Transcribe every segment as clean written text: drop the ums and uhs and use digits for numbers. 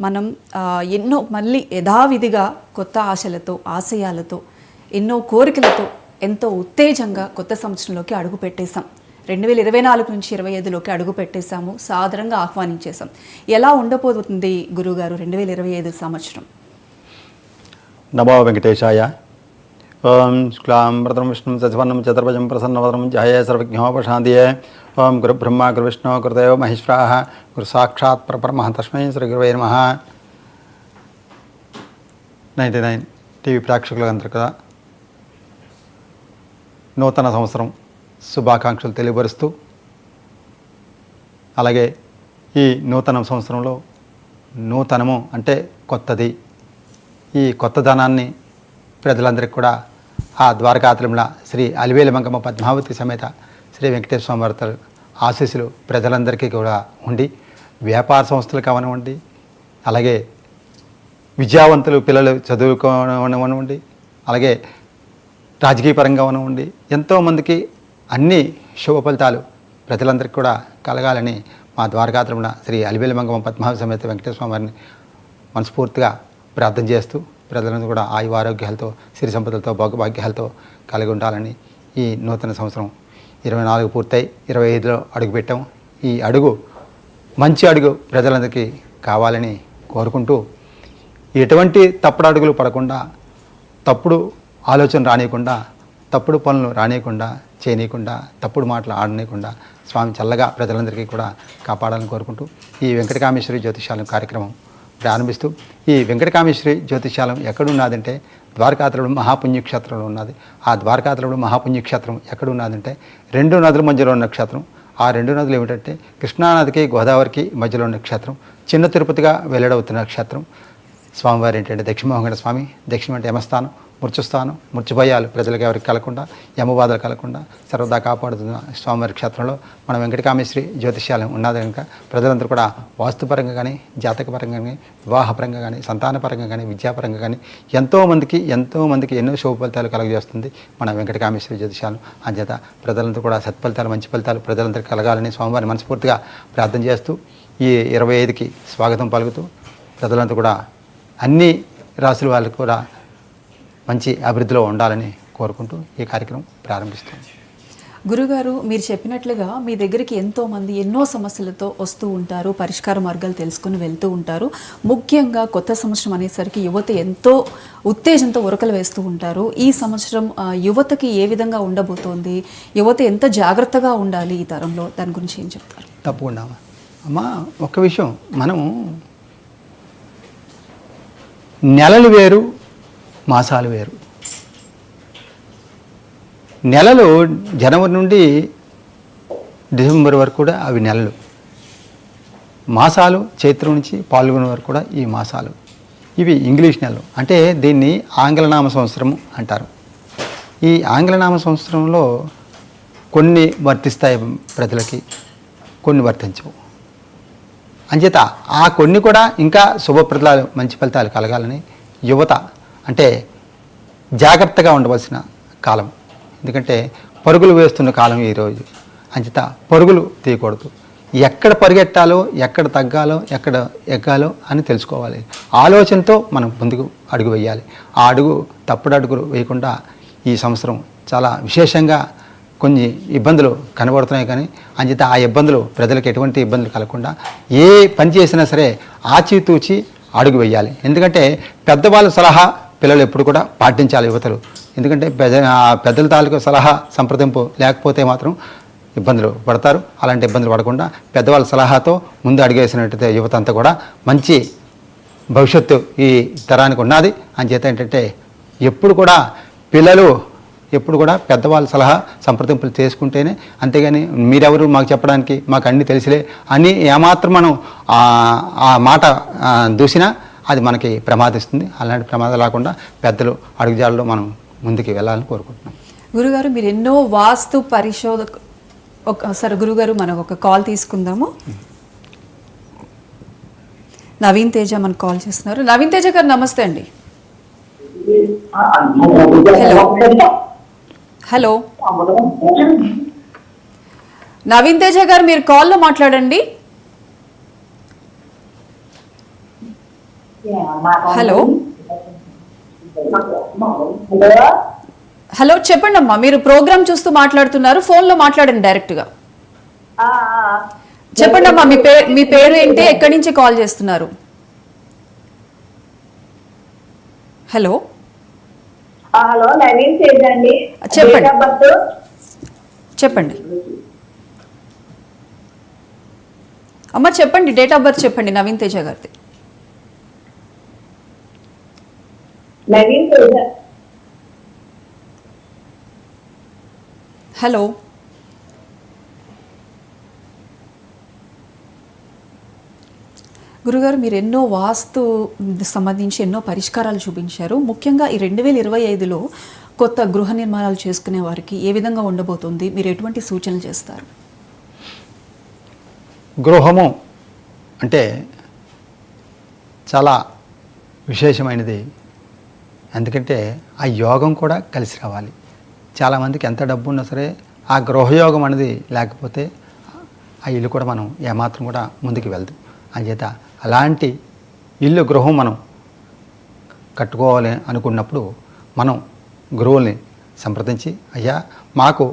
మనం ఎన్నో మళ్ళీ యథావిధిగా కొత్త ఆశలతో ఆశయాలతో ఎన్నో కోరికలతో ఎంతో ఉత్తేజంగా కొత్త సంవత్సరంలోకి అడుగు పెట్టేశాం. 2024 నుంచి 25లోకి అడుగు పెట్టేశాము, సాదరంగా ఆహ్వానించేశాం. ఎలా ఉండబోతుంది గురుగారు 2025 సంవత్సరం? నమో వెంకటేశాయ. ఓం శుక్లాం వరదరం విష్ణుం శశివర్ణం చతుర్భుజం ప్రసన్నవదనం ధ్యాయేత్ సర్వజ్ఞోపశాంతయే. ఓం గురు బ్రహ్మ గురు విష్ణు గురుదేవ మహేశ్వరః గురు సాక్షాత్ పరబ్రహ్మ తస్మై శ్రీ గురువే నమః. 99 టీవీ ప్రేక్షకులందరికీ కూడా నూతన సంవత్సరం శుభాకాంక్షలు తెలియపరుస్తూ, అలాగే ఈ నూతన సంవత్సరంలో నూతనము అంటే కొత్తది. ఈ కొత్తదనాన్ని ప్రజలందరికీ కూడా ఆ ద్వారకాతిరుమల శ్రీ అలివేలు మంగమ్మ పద్మావతి సమేత శ్రీ వెంకటేశ్వర స్వామి వారి ఆశీస్సులు ప్రజలందరికీ కూడా ఉండి, వ్యాపార సంస్థలు కావనివ్వండి, అలాగే విద్యావంతులు పిల్లలు చదువుకోనివ్వండి, అలాగే రాజకీయ పరంగా ఉండి ఎంతోమందికి అన్ని శుభ ఫలితాలు ప్రజలందరికీ కూడా కలగాలని మా ద్వారకాతిరుమల శ్రీ అలివేలు మంగమ్మ పద్మావతి సమేత వెంకటేశ్వర స్వామి వారిని మనస్ఫూర్తిగా ప్రార్థన చేస్తూ ప్రజలందరూ కూడా ఆయు ఆరోగ్యాలతో సిరి సంపదలతో భోగభాగ్యాలతో కలిగి ఉండాలని ఈ నూతన సంవత్సరం 24 పూర్తయి 25లో అడుగుపెట్టాం. ఈ అడుగు మంచి అడుగు ప్రజలందరికీ కావాలని కోరుకుంటూ, ఎటువంటి తప్పుడు అడుగులు పడకుండా, తప్పుడు ఆలోచన రానియకుండా, తప్పుడు పనులు రానియకుండా చేయనీయకుండా, తప్పుడు మాటలు ఆడనీయకుండా స్వామి చల్లగా ప్రజలందరికీ కూడా కాపాడాలని కోరుకుంటూ ఈ వెంకటకామేశ్వరి జ్యోతిషాలయం కార్యక్రమం ప్రారంభిస్తూ, ఈ వెంకటకామేశ్వరి జ్యోతిషాలయం ఎక్కడున్నదంటే ద్వారకాతిరుమల మహాపుణ్యక్షేత్రంలో ఉన్నది. ఆ ద్వారకాతిరుమల మహాపుణ్యక్షేత్రం ఎక్కడున్నదంటే 2 నదుల మధ్యలో ఉన్న క్షేత్రం. ఆ 2 నదులు ఏమిటంటే కృష్ణానదికి గోదావరికి మధ్యలో ఉన్న క్షేత్రం, చిన్న తిరుపతిగా వెల్లడవుతున్న క్షేత్రం. స్వామివారి ఏంటంటే దక్షిణమోహన స్వామి. దక్షిణం అంటే యమస్థానం, మృత్యుస్థానం. మృత్యుభయాలు ప్రజలకు ఎవరికి కలగకుండా, యమబాధలు కలగకుండా సర్వదా కాపాడుతున్న స్వామివారి క్షేత్రంలో మన వెంకటకామేశ్వరి జ్యోతిష్యాలయం ఉన్నది కనుక ప్రజలందరూ కూడా వాస్తుపరంగా కానీ, జాతకపరంగా కానీ, వివాహపరంగా కానీ, సంతానపరంగా కానీ, విద్యాపరంగా కానీ ఎంతోమందికి ఎన్నో శుభ ఫలితాలు కలగజేస్తుంది మన వెంకటకామేశ్వరి జ్యోతిష్యాలయం. అంచేత ప్రజలందరూ కూడా సత్ఫలితాలు, మంచి ఫలితాలు ప్రజలందరికీ కలగాలని స్వామివారిని మనస్ఫూర్తిగా ప్రార్థన చేస్తూ ఈ 25కి స్వాగతం పలుకుతూ, ప్రజలంతా కూడా అన్ని రాసుల వాళ్ళకు కూడా మంచి అభివృద్ధిలో ఉండాలని కోరుకుంటూ ఈ కార్యక్రమం ప్రారంభిస్తుంది. గురుగారు, మీరు చెప్పినట్లుగా మీ దగ్గరికి ఎంతోమంది ఎన్నో సమస్యలతో వస్తూ ఉంటారు, పరిష్కార మార్గాలు తెలుసుకుని వెళ్తూ ఉంటారు. ముఖ్యంగా కొత్త సంవత్సరం అనేసరికి యువత ఎంతో ఉత్తేజంతో ఉరకలు వేస్తూ ఉంటారు. ఈ సంవత్సరం యువతకి ఏ విధంగా ఉండబోతోంది, యువత ఎంత జాగ్రత్తగా ఉండాలి ఈ తరంలో, దాని గురించి ఏం చెప్తారు? తప్పకుండా అమ్మా. ఒక విషయం, మనం నెలలు వేరు, మాసాలు వేరు. నెలలు జనవరి నుండి డిసెంబర్ వరకు కూడా అవి నెలలు. మాసాలు చైత్రం నుంచి పాల్గొనే వరకు కూడా ఈ మాసాలు. ఇవి ఇంగ్లీష్ నెలలు. అంటే దీన్ని ఆంగ్లనామ సంవత్సరం అంటారు. ఈ ఆంగ్లనామ సంవత్సరంలో కొన్ని వర్తిస్తాయి ప్రజలకి, కొన్ని వర్తించవు. అంచేత ఆ కొన్ని కూడా ఇంకా శుభప్రదాలు, మంచి ఫలితాలు కలగాలని యువత అంటే జాగ్రత్తగా ఉండవలసిన కాలం. ఎందుకంటే పరుగులు వేస్తున్న కాలం ఈరోజు. అంచేత పరుగులు తీయకూడదు. ఎక్కడ పరిగెట్టాలో, ఎక్కడ తగ్గాలో, ఎక్కడ ఎగ్గాలో అని తెలుసుకోవాలి. ఆలోచనతో మనం ముందుకు అడుగు వేయాలి. ఆ అడుగు తప్పుడు అడుగులు వేయకుండా ఈ సంవత్సరం చాలా విశేషంగా కొన్ని ఇబ్బందులు కనబడుతున్నాయి. కానీ అంచేత ఆ ఇబ్బందులు ప్రజలకు ఎటువంటి ఇబ్బందులు కలగకుండా ఏ పని చేసినా సరే ఆచితూచి అడుగు వేయాలి. ఎందుకంటే పెద్దవాళ్ళ సలహా పిల్లలు ఎప్పుడు కూడా పాటించాలి యువతలు. ఎందుకంటే పెద్దల తాలూకు సలహా సంప్రదింపు లేకపోతే మాత్రం ఇబ్బందులు పడతారు. అలాంటి ఇబ్బందులు పడకుండా పెద్దవాళ్ళ సలహాతో ముందు అడుగేసినట్టయితే యువత అంతా కూడా మంచి భవిష్యత్తు ఈ తరానికి ఉన్నది. అంచేత ఏంటంటే ఎప్పుడు కూడా పిల్లలు ఎప్పుడు కూడా పెద్దవాళ్ళ సలహా సంప్రదింపులు చేసుకుంటేనే, అంతేగాని మీరెవరు మాకు చెప్పడానికి, మాకు అన్నీ తెలిసిలే అని ఏమాత్రం మనం ఆ మాట దూసినా అది మనకి ప్రమాదిస్తుంది. అలాంటి ప్రమాదం లేకుండా పెద్దలు అడుగుజాడలో మనం ముందుకు వెళ్ళాలని కోరుకుంటున్నాం. గురుగారు, మీరు ఎన్నో వాస్తు పరిశోధక సరే గురుగారు, మనం ఒక కాల్ తీసుకుందాము. నవీన్ తేజ మనకు కాల్ చేస్తున్నారు. నవీన్ తేజ గారు నమస్తే అండి. హలో నవీన్ తేజ గారు, మీరు కాల్లో మాట్లాడండి. హలో హలో హలో చెప్పండి అమ్మా, మీరు ప్రోగ్రామ్ చూస్తూ మాట్లాడుతున్నారు, ఫోన్లో మాట్లాడండి డైరెక్ట్గా. చెప్పండి అమ్మా, మీ పేరు ఏంటి, ఎక్కడి నుంచి కాల్ చేస్తున్నారు? హలో హలో నవీన్ తేజ్ అండి. చెప్పండి. Date of birth చెప్పండి అమ్మ, చెప్పండి, డేట్ ఆఫ్ బర్త్ చెప్పండి నవీన్ తేజ గారిది. నవీన్ తేజ్. హలో గురుగారు, మీరు ఎన్నో వాస్తు సంబంధించి ఎన్నో పరిష్కారాలు చూపించారు. ముఖ్యంగా ఈ 2025లో కొత్త గృహ నిర్మాణాలు చేసుకునే వారికి ఏ విధంగా ఉండబోతుంది, మీరు ఎటువంటి సూచనలు చేస్తారు? గృహము అంటే చాలా విశేషమైనది. ఎందుకంటే ఆ యోగం కూడా కలిసి రావాలి. చాలామందికి ఎంత డబ్బు ఉన్నా సరే ఆ గృహయోగం అనేది లేకపోతే ఆ ఇల్లు కూడా మనం ఏమాత్రం కూడా ముందుకు వెళ్దు. అంచేత అలాంటి ఇల్లు గృహం మనం కట్టుకోవాలి అనుకున్నప్పుడు మనం గురువుల్ని సంప్రదించి, అయ్యా మాకు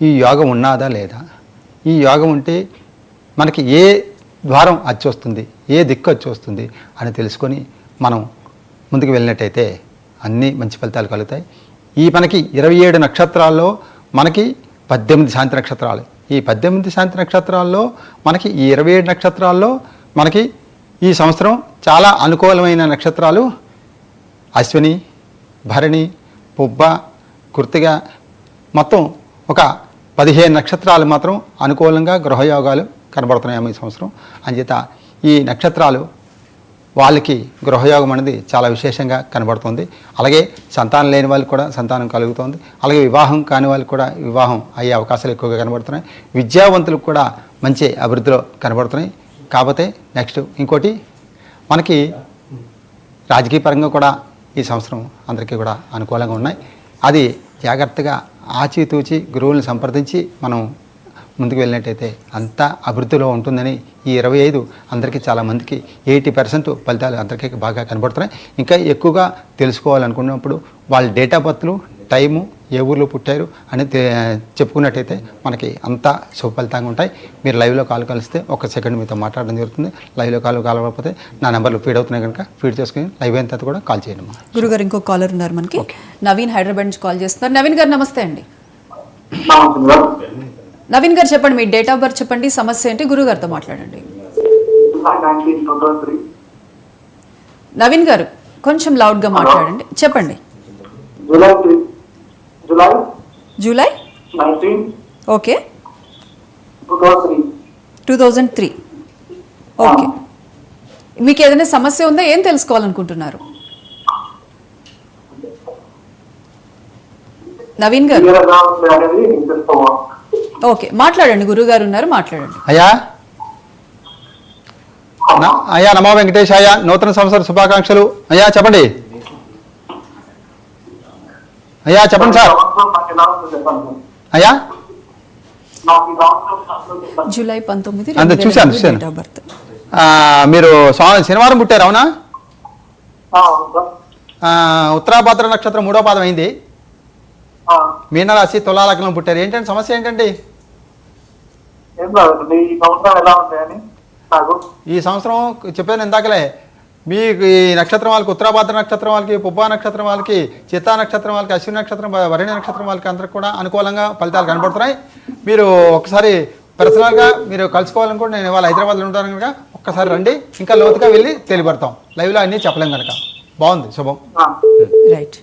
ఈ యోగం ఉన్నదా లేదా, ఈ యోగం ఉంటే మనకి ఏ ద్వారం అచ్చి వస్తుంది, ఏ దిక్కు అచ్చి వస్తుంది అని తెలుసుకొని మనం ముందుకు వెళ్ళినట్టయితే అన్నీ మంచి ఫలితాలు కలుగుతాయి. ఈ మనకి 27 నక్షత్రాల్లో మనకి 18 శాంతి నక్షత్రాలు. ఈ 18 శాంతి నక్షత్రాల్లో మనకి ఈ 27 నక్షత్రాల్లో మనకి ఈ సంవత్సరం చాలా అనుకూలమైన నక్షత్రాలు అశ్విని, భరణి, పుబ్బ, కృత్తిక, మొత్తం ఒక 15 నక్షత్రాలు మాత్రం అనుకూలంగా గృహయోగాలు కనబడుతున్నాయి ఈ సంవత్సరం. అంచేత ఈ నక్షత్రాలు వాళ్ళకి గృహయోగం అనేది చాలా విశేషంగా కనబడుతుంది. అలాగే సంతానం లేని వాళ్ళకి కూడా సంతానం కలుగుతుంది. అలాగే వివాహం కాని వాళ్ళకి కూడా వివాహం అయ్యే అవకాశాలు ఎక్కువగా కనబడుతున్నాయి. విద్యావంతులకు కూడా మంచి అభివృద్ధిలో కనబడుతున్నాయి. కాకపోతే నెక్స్ట్ ఇంకోటి మనకి రాజకీయ పరంగా కూడా ఈ సంవత్సరం అందరికీ కూడా అనుకూలంగా ఉన్నాయి. అది జాగ్రత్తగా ఆచితూచి గురువులను సంప్రదించి మనం ముందుకు వెళ్ళినట్టయితే అంతా అభివృద్ధిలో ఉంటుందని ఈ 25 అందరికీ చాలామందికి 80% ఫలితాలు అందరికీ బాగా కనబడుతున్నాయి. ఇంకా ఎక్కువగా తెలుసుకోవాలనుకున్నప్పుడు వాళ్ళ డేట్ ఆఫ్ బర్త్లు, టైము, ఏ ఊర్లో పుట్టారు అని చెప్పుకున్నట్టయితే మనకి అంతా శుభ ఫలితంగా ఉంటాయి. మీరు లైవ్లో కాల్ కలిస్తే ఒక సెకండ్ మీతో మాట్లాడడం జరుగుతుంది. లైవ్లో కాల్ కలవకపోతే నా నెంబర్లు ఫీడ్ అవుతున్నాయి కనుక ఫీడ్ చేసుకుని లైవ్ అయిన తర్వాత కూడా కాల్ చేయండి. గురుగారు, ఇంకో కాలర్ ఉన్నారు మనకి. నవీన్ హైదరాబాద్ నుంచి కాల్ చేస్తున్నారు. నవీన్ గారు నమస్తే అండి. నవీన్ గారు చెప్పండి, మీ డేట్ ఆఫ్ బర్త్ చెప్పండి, సమస్య ఏంటి, గురుగారితో మాట్లాడండి. నవీన్ గారు కొంచెం లౌడ్గా మాట్లాడండి, చెప్పండి. July okay 2003. ఓకే, మీకు ఏదైనా సమస్య ఉందా, ఏం తెలుసుకోవాలనుకుంటున్నారు? నవీన్ గారు ఓకే, మాట్లాడండి, గురుగారు ఉన్నారు, మాట్లాడండి. అయ్యా అయ్యా నమో వెంకటేష్, అయ్యా నూతన సంవత్సర శుభాకాంక్షలు. అయ్యా చెప్పండి. అయ్యా చెప్పండి సార్. అయ్యా జూలై 19 అంతే చూశాను. Date of birth. మీరు శనివారం పుట్టారు అవునా? ఉత్తరాభాద్ర నక్షత్రం 3వ పాదం అయింది. మీనరాశి, తులాలగ్నం పుట్టారు. ఏంటంటే సమస్య ఏంటండి? ఈ సంవత్సరం చెప్పాను ఇందాకలే, మీకు ఈ నక్షత్రం వాళ్ళకి, ఉత్తరాభాద్ర నక్షత్రం వాళ్ళకి, పుబ్బా నక్షత్రం వాళ్ళకి, చిత్తా నక్షత్రం వాళ్ళకి, అశ్విని నక్షత్రం, వరుణ నక్షత్రం వాళ్ళకి అందరికి కూడా అనుకూలంగా ఫలితాలు కనబడుతున్నాయి. మీరు ఒకసారి పర్సనల్గా మీరు కలుసుకోవాలనుకుంటే నేను ఇవాళ హైదరాబాద్లో ఉంటాను కనుక ఒక్కసారి రండి, ఇంకా లోతుగా వెళ్ళి తెలియబడతాం. లైవ్లో అన్నీ చెప్పలేం కనుక. బాగుంది, శుభం. రైట్.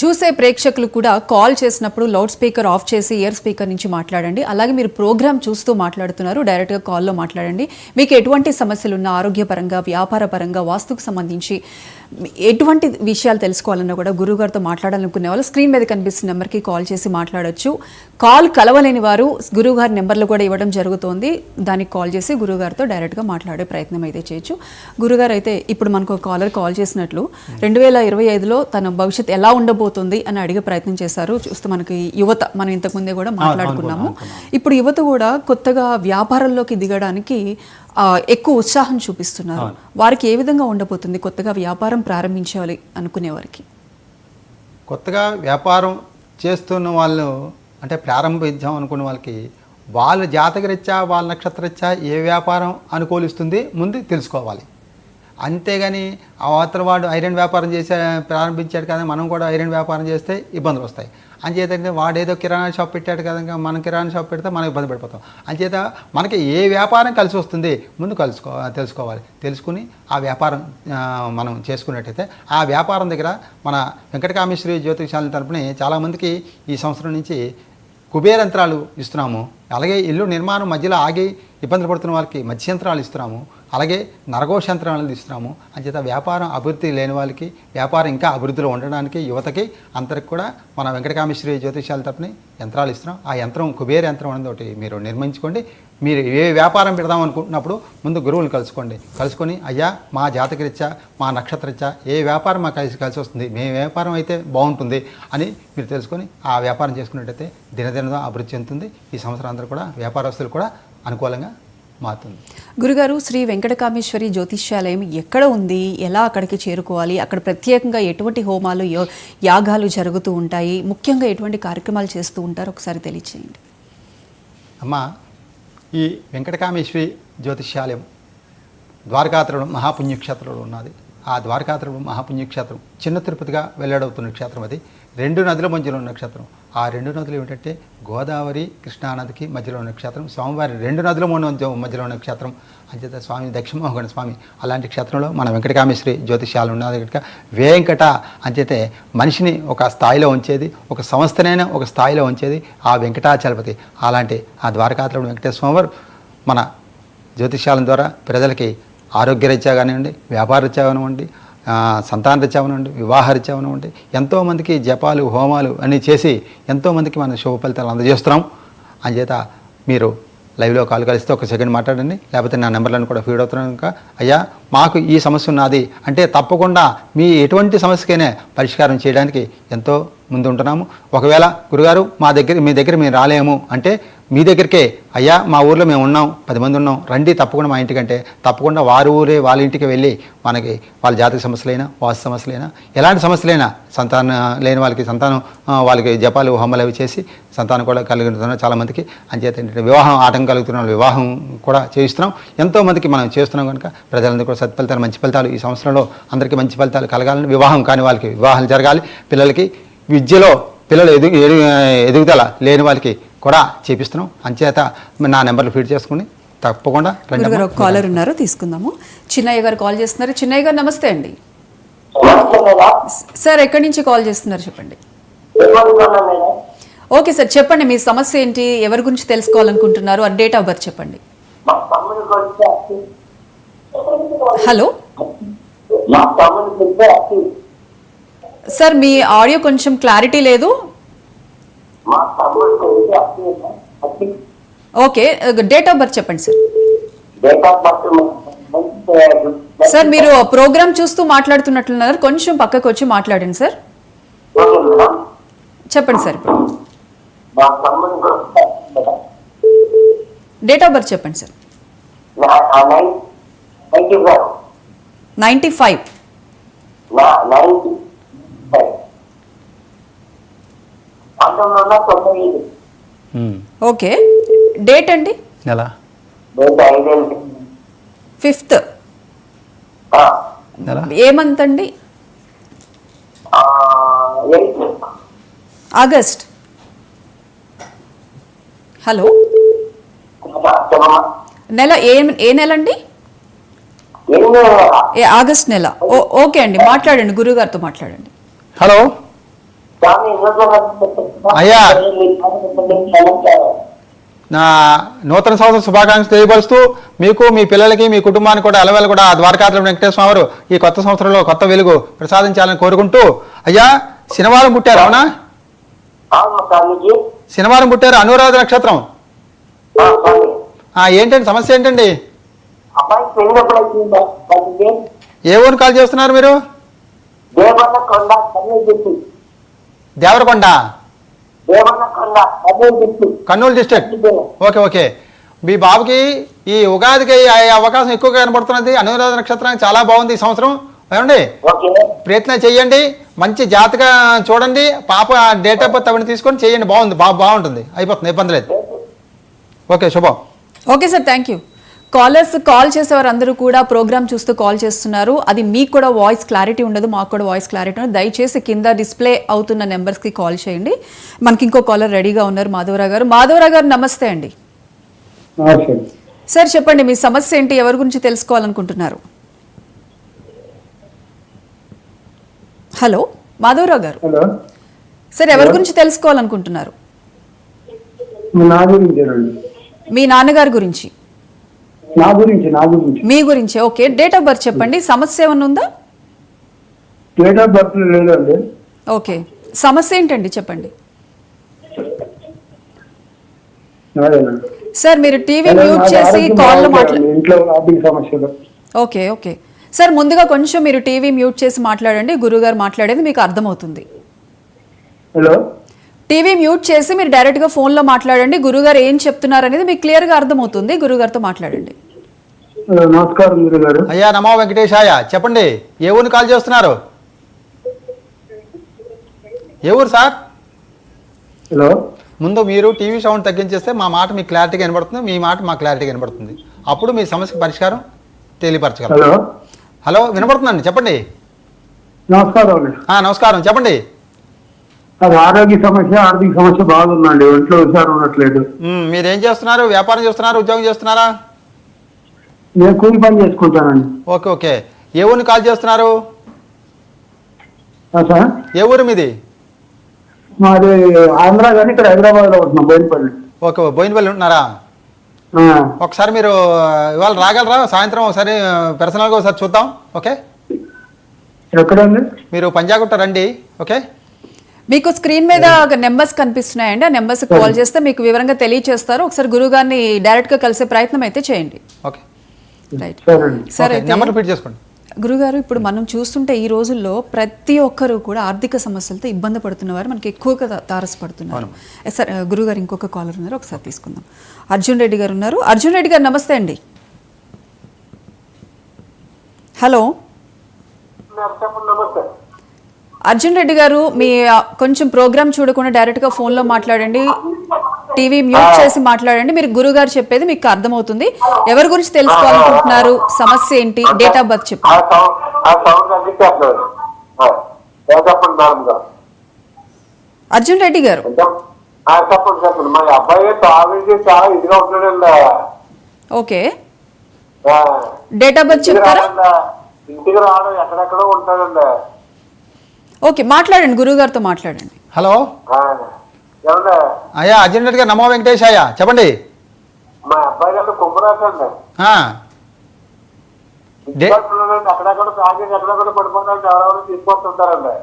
చూసే ప్రేక్షకులు కూడా కాల్ చేసినప్పుడు లౌడ్ స్పీకర్ ఆఫ్ చేసి ఇయర్ స్పీకర్ నుంచి మాట్లాడండి. అలాగే మీరు ప్రోగ్రామ్ చూస్తూ మాట్లాడుతున్నారు, డైరెక్ట్గా కాల్లో మాట్లాడండి. మీకు ఎటువంటి సమస్యలు ఉన్నా, ఆరోగ్యపరంగా, వ్యాపారపరంగా, వాస్తుకు సంబంధించి ఎటువంటి విషయాలు తెలుసుకోవాలన్నా కూడా గురువుగారితో మాట్లాడాలనుకునే వాళ్ళు స్క్రీన్ మీద కనిపిస్తున్న నెంబర్కి కాల్ చేసి మాట్లాడొచ్చు. కాల్ కలవలేని వారు గురువుగారి నెంబర్లు కూడా ఇవ్వడం జరుగుతోంది, దానికి కాల్ చేసి గురువుగారితో డైరెక్ట్గా మాట్లాడే ప్రయత్నం అయితే చేయొచ్చు. గురుగారు అయితే ఇప్పుడు మనకు కాలర్ కాల్ చేసినట్లు 2025లో తన భవిష్యత్తు ఎలా ఉండబోతుంది ఉండబోతుంది అని అడిగే ప్రయత్నం చేశారు. చూస్తే మనకి యువత, మనం ఇంతకుముందే కూడా మాట్లాడుకున్నాము. అనుకున్నాము. ఇప్పుడు యువత కూడా కొత్తగా వ్యాపారంలోకి దిగడానికి ఎక్కువ ఉత్సాహం చూపిస్తున్నారు. వారికి ఏ విధంగా ఉండబోతుంది కొత్తగా వ్యాపారం ప్రారంభించాలి అనుకునే వారికి? కొత్తగా వ్యాపారం చేస్తున్న వాళ్ళు అంటే ప్రారంభించాం అనుకున్న వాళ్ళకి వాళ్ళ జాతకరీత్యా వాళ్ళ నక్షత్రరీత్యా ఏ వ్యాపారం అనుకూలిస్తుంది ముందు తెలుసుకోవాలి. అంతేగాని అవతల వాడు ఐరన్ వ్యాపారం చేసే ప్రారంభించాడు కదా మనం కూడా ఐరన్ వ్యాపారం చేస్తే ఇబ్బందులు వస్తాయి. అంచేతంటే వాడు ఏదో కిరాణా షాప్ పెట్టాడు కదా మనం కిరాణా షాప్ పెడితే మనం ఇబ్బంది పడిపోతాం. అంచేత మనకి ఏ వ్యాపారం కలిసి వస్తుంది ముందు తెలుసుకోవాలి. తెలుసుకుని ఆ వ్యాపారం మనం చేసుకున్నట్టయితే ఆ వ్యాపారం దగ్గర మన వెంకటకామేశ్వరి జ్యోతిషాల తరపున చాలామందికి ఈ సంవత్సరం నుంచి కుబేర యంత్రాలు ఇస్తున్నాము. అలాగే ఇల్లు నిర్మాణం మధ్యలో ఆగి ఇబ్బందులు పడుతున్న వాళ్ళకి మత్స్యంత్రాలు ఇస్తున్నాము. అలాగే నరఘోష యంత్రాలను ఇస్తున్నాము. అంచేత వ్యాపారం అభివృద్ధి లేని వాళ్ళకి వ్యాపారం ఇంకా అభివృద్ధిలో ఉండడానికి యువతకి అందరికి కూడా మన వెంకటకామేశ్వరి జ్యోతిషాల తరపున యంత్రాలు ఇస్తున్నాం. ఆ యంత్రం కుబేర యంత్రం అనేది ఒకటి మీరు నిర్మించుకోండి. మీరు ఏ వ్యాపారం పెడదాం అనుకుంటున్నప్పుడు ముందు గురువులు కలుసుకొని అయ్యా మా జాతకరీత్యా మా నక్షత్రరీత్యా ఏ వ్యాపారం మాకు కలిసి వస్తుంది, మే వ్యాపారం అయితే బాగుంటుంది అని మీరు తెలుసుకొని ఆ వ్యాపారం చేసుకున్నట్టయితే దినదిన అభివృద్ధి చెందుతుంది. ఈ సంవత్సరం అందరూ కూడా వ్యాపారస్తులు కూడా అనుకూలంగా మారుతుంది. గురుగారు, శ్రీ వెంకటకామేశ్వరి జ్యోతిష్యాలయం ఎక్కడ ఉంది, ఎలా అక్కడికి చేరుకోవాలి, అక్కడ ప్రత్యేకంగా ఎటువంటి హోమాలు యాగాలు జరుగుతూ ఉంటాయి, ముఖ్యంగా ఎటువంటి కార్యక్రమాలు చేస్తూ ఉంటారు ఒకసారి తెలియచేయండి. అమ్మా, ఈ వెంకటకామేశ్వరి జ్యోతిష్యాలయం ద్వారకాత్రుడు మహాపుణ్యక్షేత్రంలో ఉన్నది. ఆ ద్వారకాత్రుడు మహాపుణ్యక్షేత్రం చిన్న తిరుపతిగా వెల్లడవుతున్న క్షేత్రం. అది 2 నదుల మధ్యలో ఉన్న క్షేత్రం. ఆ 2 నదులు ఏమిటంటే గోదావరి కృష్ణానదికి మధ్యలో ఉన్న క్షేత్రం. స్వామివారి 2 నదుల మధ్యలో ఉన్న క్షేత్రం. అంచేత స్వామి దక్షిణమోహన స్వామి అలాంటి క్షేత్రంలో మన వెంకటకామేశ్వరి జ్యోతిష్యాలు ఉన్నది. కనుక వెంకట అంచేతే మనిషిని ఒక స్థాయిలో ఉంచేది, ఒక సంస్థనైనా ఒక స్థాయిలో ఉంచేది ఆ వెంకటాచలపతి. అలాంటి ఆ ద్వారకాత్రుడు వెంకటేశ్వర స్వామివారు మన జ్యోతిష్యాల ద్వారా ప్రజలకి ఆరోగ్యరీత్యా కానివ్వండి, వ్యాపారరీత్యా కానివ్వండి, సంతానరీత్యా కానివ్వండి, వివాహరీత్యా కానివ్వండి, ఎంతోమందికి జపాలు హోమాలు అన్నీ చేసి ఎంతోమందికి మనం శుభ ఫలితాలు అందజేస్తున్నాం. అంచేత మీరు లైవ్లో కాల్ కలిస్తే ఒక సెకండ్ మాట్లాడండి, లేకపోతే నా నెంబర్లను కూడా ఫీడ్ అవుతున్నాను. కనుక అయ్యా మాకు ఈ సమస్య ఉన్నది అంటే తప్పకుండా మీ ఎటువంటి సమస్యకైనా పరిష్కారం చేయడానికి ఎంతో ముందు ఉంటున్నాము. ఒకవేళ గురుగారు మీ దగ్గర మేము రాలేము అంటే మీ దగ్గరికే అయ్యా మా ఊర్లో మేము ఉన్నాం, 10 మంది ఉన్నాం, రండి తప్పకుండా మా ఇంటికంటే తప్పకుండా వాళ్ళ ఇంటికి వెళ్ళి మనకి వాళ్ళ జాతక సమస్యలైనా వాస్తు సమస్యలైనా ఎలాంటి సమస్యలైనా సంతానం లేని వాళ్ళకి వాళ్ళకి జపాలు హోమాలు అవి చేసి సంతానం కూడా కలుగుతున్నారు చాలామందికి. అంచేత ఏంటంటే వివాహం ఆటంకం కలుగుతున్న వివాహం కూడా చేయిస్తున్నాం. ఎంతోమందికి మనం చేస్తున్నాం కనుక ప్రజలందరూ కూడా సత్ఫలితాలు మంచి ఫలితాలు ఈ సంవత్సరంలో అందరికీ మంచి ఫలితాలు కలగాలని, వివాహం కాని వాళ్ళకి వివాహాలు జరగాలి, పిల్లలకి విద్యలో పిల్లలు ఎదుగుదల లేని వాళ్ళకి కూడా చేపిస్తున్నాం. అంచేత నా నెంబర్లు ఫీడ్ చేసుకుని తప్పకుండా గురుగారు ఒక కాలర్ ఉన్నారు, తీసుకుందాము. చిన్నయ్య గారు కాల్ చేస్తున్నారు. చిన్నయ్య గారు నమస్తే అండి. సార్ ఎక్కడి నుంచి కాల్ చేస్తున్నారు చెప్పండి. ఓకే సార్, చెప్పండి మీ సమస్య ఏంటి, ఎవరి గురించి తెలుసుకోవాలనుకుంటున్నారు, ఆ డేట్ ఆఫ్ బర్త్ చెప్పండి. హలో సార్, మీ ఆడియో కొంచెం క్లారిటీ లేదు. ఓకే, డేట్ ఆఫ్ బర్త్ చెప్పండి సార్. సార్ మీరు ప్రోగ్రామ్ చూస్తూ మాట్లాడుతున్నట్లున్నారు, కొంచెం పక్కకు వచ్చి మాట్లాడండి సార్. చెప్పండి సార్. డేట్ ఆఫ్ బర్త్ చెప్పండి సార్. 95. ఓకే, డేట్ అండి? నెల 5th. ఏ మంత్ అండి? ఆగస్ట్. హలో, నెల ఏ నెల అండి? ఆగస్ట్ నెల. ఓకే అండి, మాట్లాడండి, గురువు గారితో మాట్లాడండి. హలో అయ్యా, నా నూతన సంవత్సర శుభాకాంక్షలు తెలియపరుస్తూ మీకు మీ పిల్లలకి మీ కుటుంబానికి కూడా అలవేళ కూడా ద్వారకాత్రుడు వెంకటేశ్వర స్వామి ఈ కొత్త సంవత్సరంలో కొత్త వెలుగు ప్రసాదించాలని కోరుకుంటూ, అయ్యా శనివారం పుట్టారు అవునా? శనివారం పుట్టారు, అనురాధ నక్షత్రం. ఏంటండి సమస్య ఏంటండి? ఏ ఊరు కాల్ చేస్తున్నారు మీరు? Devarakonda, Devanakonda Kurnool district. Kurnool district. Okay okay. మీ బాబుకి ఈ ఉగాదికి అవకాశం ఎక్కువగా కనబడుతున్నది. అనురాధ నక్షత్రానికి చాలా బాగుంది ఈ సంవత్సరం. ఏమండి, ఓకే ప్రయత్నం చేయండి, మంచి జాతక చూడండి, పాప డేట్ ఆఫ్ బర్త్ అవన్నీ తీసుకొని చేయండి. బాగుంది, బాగుంటుంది, అయిపోతుంది, ఇబ్బంది లేదు. ఓకే, శుభం. Okay sir, thank you. Callers call చేసేవారు అందరూ కూడా ప్రోగ్రామ్ చూస్తూ కాల్ చేస్తున్నారు. అది మీకు కూడా వాయిస్ క్లారిటీ ఉండదు, మాకు కూడా వాయిస్ క్లారిటీ ఉండదు. దయచేసి కింద డిస్ప్లే అవుతున్న నెంబర్స్కి కాల్ చేయండి. మనకి ఇంకో కాలర్ రెడీగా ఉన్నారు, మాధవరావు గారు. మాధవరావు గారు నమస్తే అండి. సార్ చెప్పండి, మీ సమస్య ఏంటి, ఎవరి గురించి తెలుసుకోవాలనుకుంటున్నారు? హలో మాధవరావు గారు. హలో సార్ ఎవరి గురించి తెలుసుకోవాలనుకుంటున్నారు? నా గురించేనండి. మీ నాన్నగారి గురించి? నా గురించి మీ గురించి. ఓకే, డేట్ ఆఫ్ బర్త్ చెప్పండి. సమస్య ఏమైనా ఉందా? డేట్ ఆఫ్ బర్త్ లేదండి. ఓకే, సమస్య ఏంటండి చెప్పండి. అదేనండి. సార్ మీరు టీవీ మ్యూట్ చేసి కాల్లో ఇంట్లో ఆర్థిక సమస్యలు. ఓకే ఓకే సార్, ముందుగా కొంచెం మీరు టీవీ మ్యూట్ చేసి మాట్లాడండి, గురుగారు మాట్లాడేది మీకు అర్థమవుతుంది. హలో, టీవీ మ్యూట్ చేసి మీరు డైరెక్ట్గా ఫోన్లో మాట్లాడండి, గురుగారు ఏం చెప్తున్నారు అనేది మీకు క్లియర్గా అర్థమవుతుంది. గురుగారితో మాట్లాడండి. నమస్కారం గురుగారు. అయ్యా నమో వెంకటేశాయ. చెప్పండి, ఏ ఊరిని కాల్ చేస్తున్నారు? ఏ ఊరు సార్? హలో, ముందు మీరు టీవీ సౌండ్ తగ్గించేస్తే మా మాట మీకు క్లారిటీగా వినబడుతుంది, మీ మాట మాకు క్లారిటీగా వినబడుతుంది. అప్పుడు మీ సమస్యకు పరిష్కారం తెలియపరచగలరు. హలో, హలో, వినబడుతుందండి, చెప్పండి. నమస్కారం అండి. నమస్కారం, చెప్పండి. అది ఆరోగ్య సమస్య, ఆర్థిక సమస్య బాగుందండి. ఒంట్లో హుషారు ఉండట్లేదు. మీరేం చేస్తున్నారు? వ్యాపారం చేస్తున్నారు, ఉద్యోగం చేస్తున్నారా? నేను కూలి పని చేసుకుంటానండి. Okay okay. ఏ ఊరిని కాల్ చేస్తున్నారు? సార్, ఏ ఊరు మీది? మాది ఆంధ్ర, కానీ ఇక్కడ హైదరాబాద్లో ఉంటున్నాం, బోయినపల్లి. ఓకే, బోయినపల్లి ఉంటున్నారా? ఒకసారి మీరు ఇవాళ రాగలరా? సాయంత్రం ఒకసారి పర్సనల్గా ఒకసారి చూద్దాం. ఓకే, ఎక్కడండి? మీరు పంజాగుట్ట రండి. ఓకే, మీకు స్క్రీన్ మీద నెంబర్స్ కనిపిస్తున్నాయండి, ఆ నెంబర్స్ కాల్ చేస్తే మీకు వివరంగా తెలియచేస్తారు. ఒకసారి గురుగారిని డైరెక్ట్గా కలిసే ప్రయత్నం అయితే చేయండి. ఓకే, రైట్ సరే సార్. నెంబర్ రిపీట్ చేసుకోండి. గురుగారు, ఇప్పుడు మనం చూస్తుంటే ఈ రోజుల్లో ప్రతి ఒక్కరూ కూడా ఆర్థిక సమస్యలతో ఇబ్బంది పడుతున్న వారు మనకి ఎక్కువగా తారసపడుతున్నారు. సార్ గురుగారు ఇంకొక కాలర్ ఉన్నారు, ఒకసారి తీసుకుందాం. అర్జున్ రెడ్డి గారు ఉన్నారు. అర్జున్ రెడ్డి గారు నమస్తే అండి. హలో నమస్తే. అర్జున్ రెడ్డి గారు, మీ కొంచెం ప్రోగ్రామ్ చూడకుండా డైరెక్ట్గా ఫోన్లో మాట్లాడండి, టీవీ మ్యూట్ చేసి మాట్లాడండి. మీరు గురుగారు చెప్పేది మీకు అర్థమవుతుంది. ఎవరి గురించి తెలుసుకోవాలనుకుంటున్నారు, సమస్య ఏంటి, డేట్ ఆఫ్ బర్త్ చెప్పండి. అర్జున్ రెడ్డి గారు, చెప్పండి. మా అబ్బాయి తాగి చాలా ఇదిగా ఉంటున్నాడండి. ఓకే, డేట్ ఆఫ్ బర్త్ చెప్తారా? ఇంటికి రావడం ఎక్కడెక్కడో ఉంటాడండి. ఓకే, మాట్లాడండి, గురుగారితో మాట్లాడండి. హలో ఏమండి, అయ్యా అర్జున్ రెడ్డి గారు, నమో వెంకటేశాయ. చెప్పండి. మా అబ్బాయి గారు కుంభరాశి అండి. అక్కడెక్కడ తాగి ఎక్కడెక్కడ పడిపోతాడు, ఎవరెవరు తీసుకొస్తుంటారండి.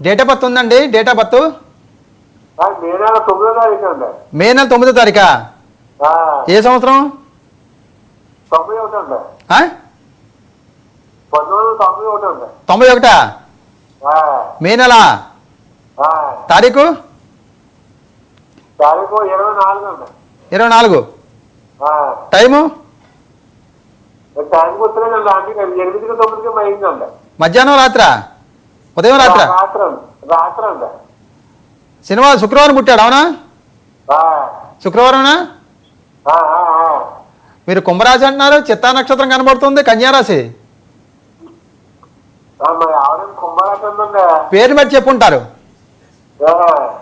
డేట్ ఆఫ్ బర్త్ ఉందండి? డేట్ ఆఫ్ బర్త్ మే నెల 9వ తారీఖు అండి. మే నెల 9వ తారీఖా? ఏ సంవత్సరం? 91 అండి. 1991 అండి. 91? మే నెల తారీఖు? తారీఖు 24 అండి. 24. టైము? టైంకి వస్తున్నాయండి. అంటే 8కి 9కి అయిందండి. మధ్యాహ్నం రాత్రా? ఉదయం రాత్రా? రాత్రి అండి. శుక్రవారం పుట్టాడు, అవునా? శుక్రవారమేనా? మీరు కుంభరాశి అంటున్నారు, చిత్తా నక్షత్రం కనబడుతుంది, కన్యారాశి. పేరుని బట్టి చెప్పుంటారు,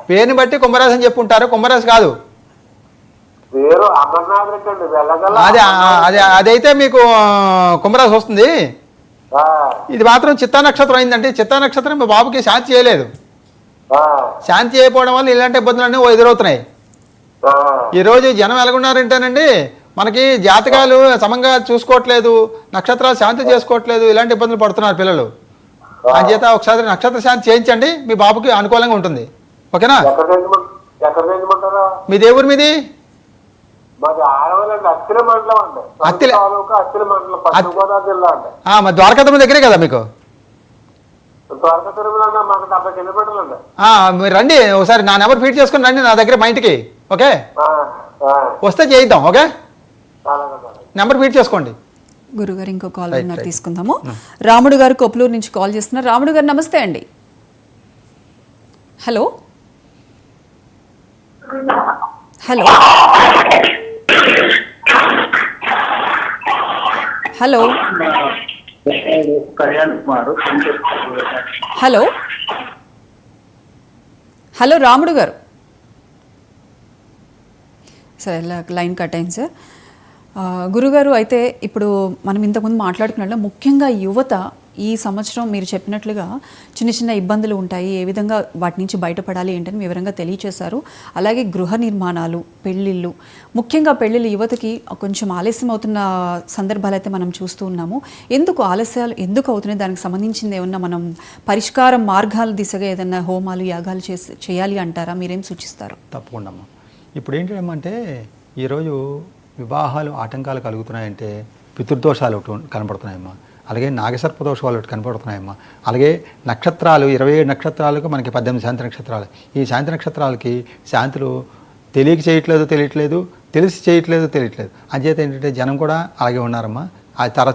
పేరుని బట్టి కుంభరాశి అని చెప్పుంటారు. కుంభరాశి కాదు అదైతే మీకు కుంభరాశి వస్తుంది. ఇది మాత్రం చిత్తా నక్షత్రం అయిందంటే, చిత్తా నక్షత్రం మా బాబుకి శాంతి చేయలేదు. శాంతి చేయకపోవడం వల్ల ఇలాంటి ఇబ్బందులన్నీ ఎదురవుతున్నాయి. ఈరోజు జనం ఎలాగున్నారంటేనండి, మనకి జాతకాలు సమంగా చూసుకోవట్లేదు, నక్షత్రాలు శాంతి చేసుకోవట్లేదు, ఇలాంటి ఇబ్బందులు పడుతున్నారు పిల్లలు. అంచేత ఒకసారి నక్షత్ర శాంతి చేయించండి, మీ బాబుకి అనుకూలంగా ఉంటుంది. ఓకేనా? మీ దేవుడు మీది? మరి ద్వారకాధమ దగ్గరే కదా మీకు? త్వరగా తిరుమల మాకు 70 కిలోమీటర్లు అండి. మీరు రండి ఒకసారి నా నెంబర్ ఫీడ్ చేసుకుని రండి నా దగ్గర మా ఇంటికి. ఓకే, వస్తే చేయిద్దాం. ఓకే, నెంబర్ ఫీడ్ చేసుకోండి. గురుగారు ఇంకో కాల్ ఉన్నారు, తీసుకుందాము. రాముడు గారు కొప్లూరు నుంచి కాల్ చేస్తున్నారు. రాముడు గారు నమస్తే అండి. Hello hello hello hello hello రాముడు గారు. సరే, లైన్ కట్ అయింది సార్. గురుగారు, అయితే ఇప్పుడు మనం ఇంతకుముందు మాట్లాడుకున్నట్లు ముఖ్యంగా యువత ఈ సంవత్సరం మీరు చెప్పినట్లుగా చిన్న చిన్న ఇబ్బందులు ఉంటాయి, ఏ విధంగా వాటి నుంచి బయటపడాలి ఏంటని వివరంగా తెలియచేశారు. అలాగే గృహ నిర్మాణాలు, పెళ్ళిళ్ళు, ముఖ్యంగా పెళ్ళిళ్ళు యువతకి కొంచెం ఆలస్యం అవుతున్న సందర్భాలు అయితే మనం చూస్తూ ఉన్నాము. ఎందుకు ఆలస్యాలు ఎందుకు అవుతున్నాయి? దానికి సంబంధించింది ఏమన్నా మనం పరిష్కార మార్గాల దిశగా ఏదైనా హోమాలు, యాగాలు చేయాలి అంటారా? మీరేం సూచిస్తారు? తప్పకుండా అమ్మా. ఇప్పుడు ఏంటంటే ఈరోజు వివాహాలు ఆటంకాలు కలుగుతున్నాయంటే పితృదోషాలు ఒకటి కనపడుతున్నాయమ్మా, అలాగే నాగసర్పదోషాలు ఒకటి కనపడుతున్నాయమ్మా, అలాగే నక్షత్రాలు 27 నక్షత్రాలకు మనకి 18 శాంతి నక్షత్రాలు. ఈ శాంతి నక్షత్రాలకి శాంతులు తెలియక తెలియట్లేదు, తెలిసి తెలియట్లేదు. అంచేత ఏంటంటే జనం కూడా అలాగే ఉన్నారమ్మా. అది తర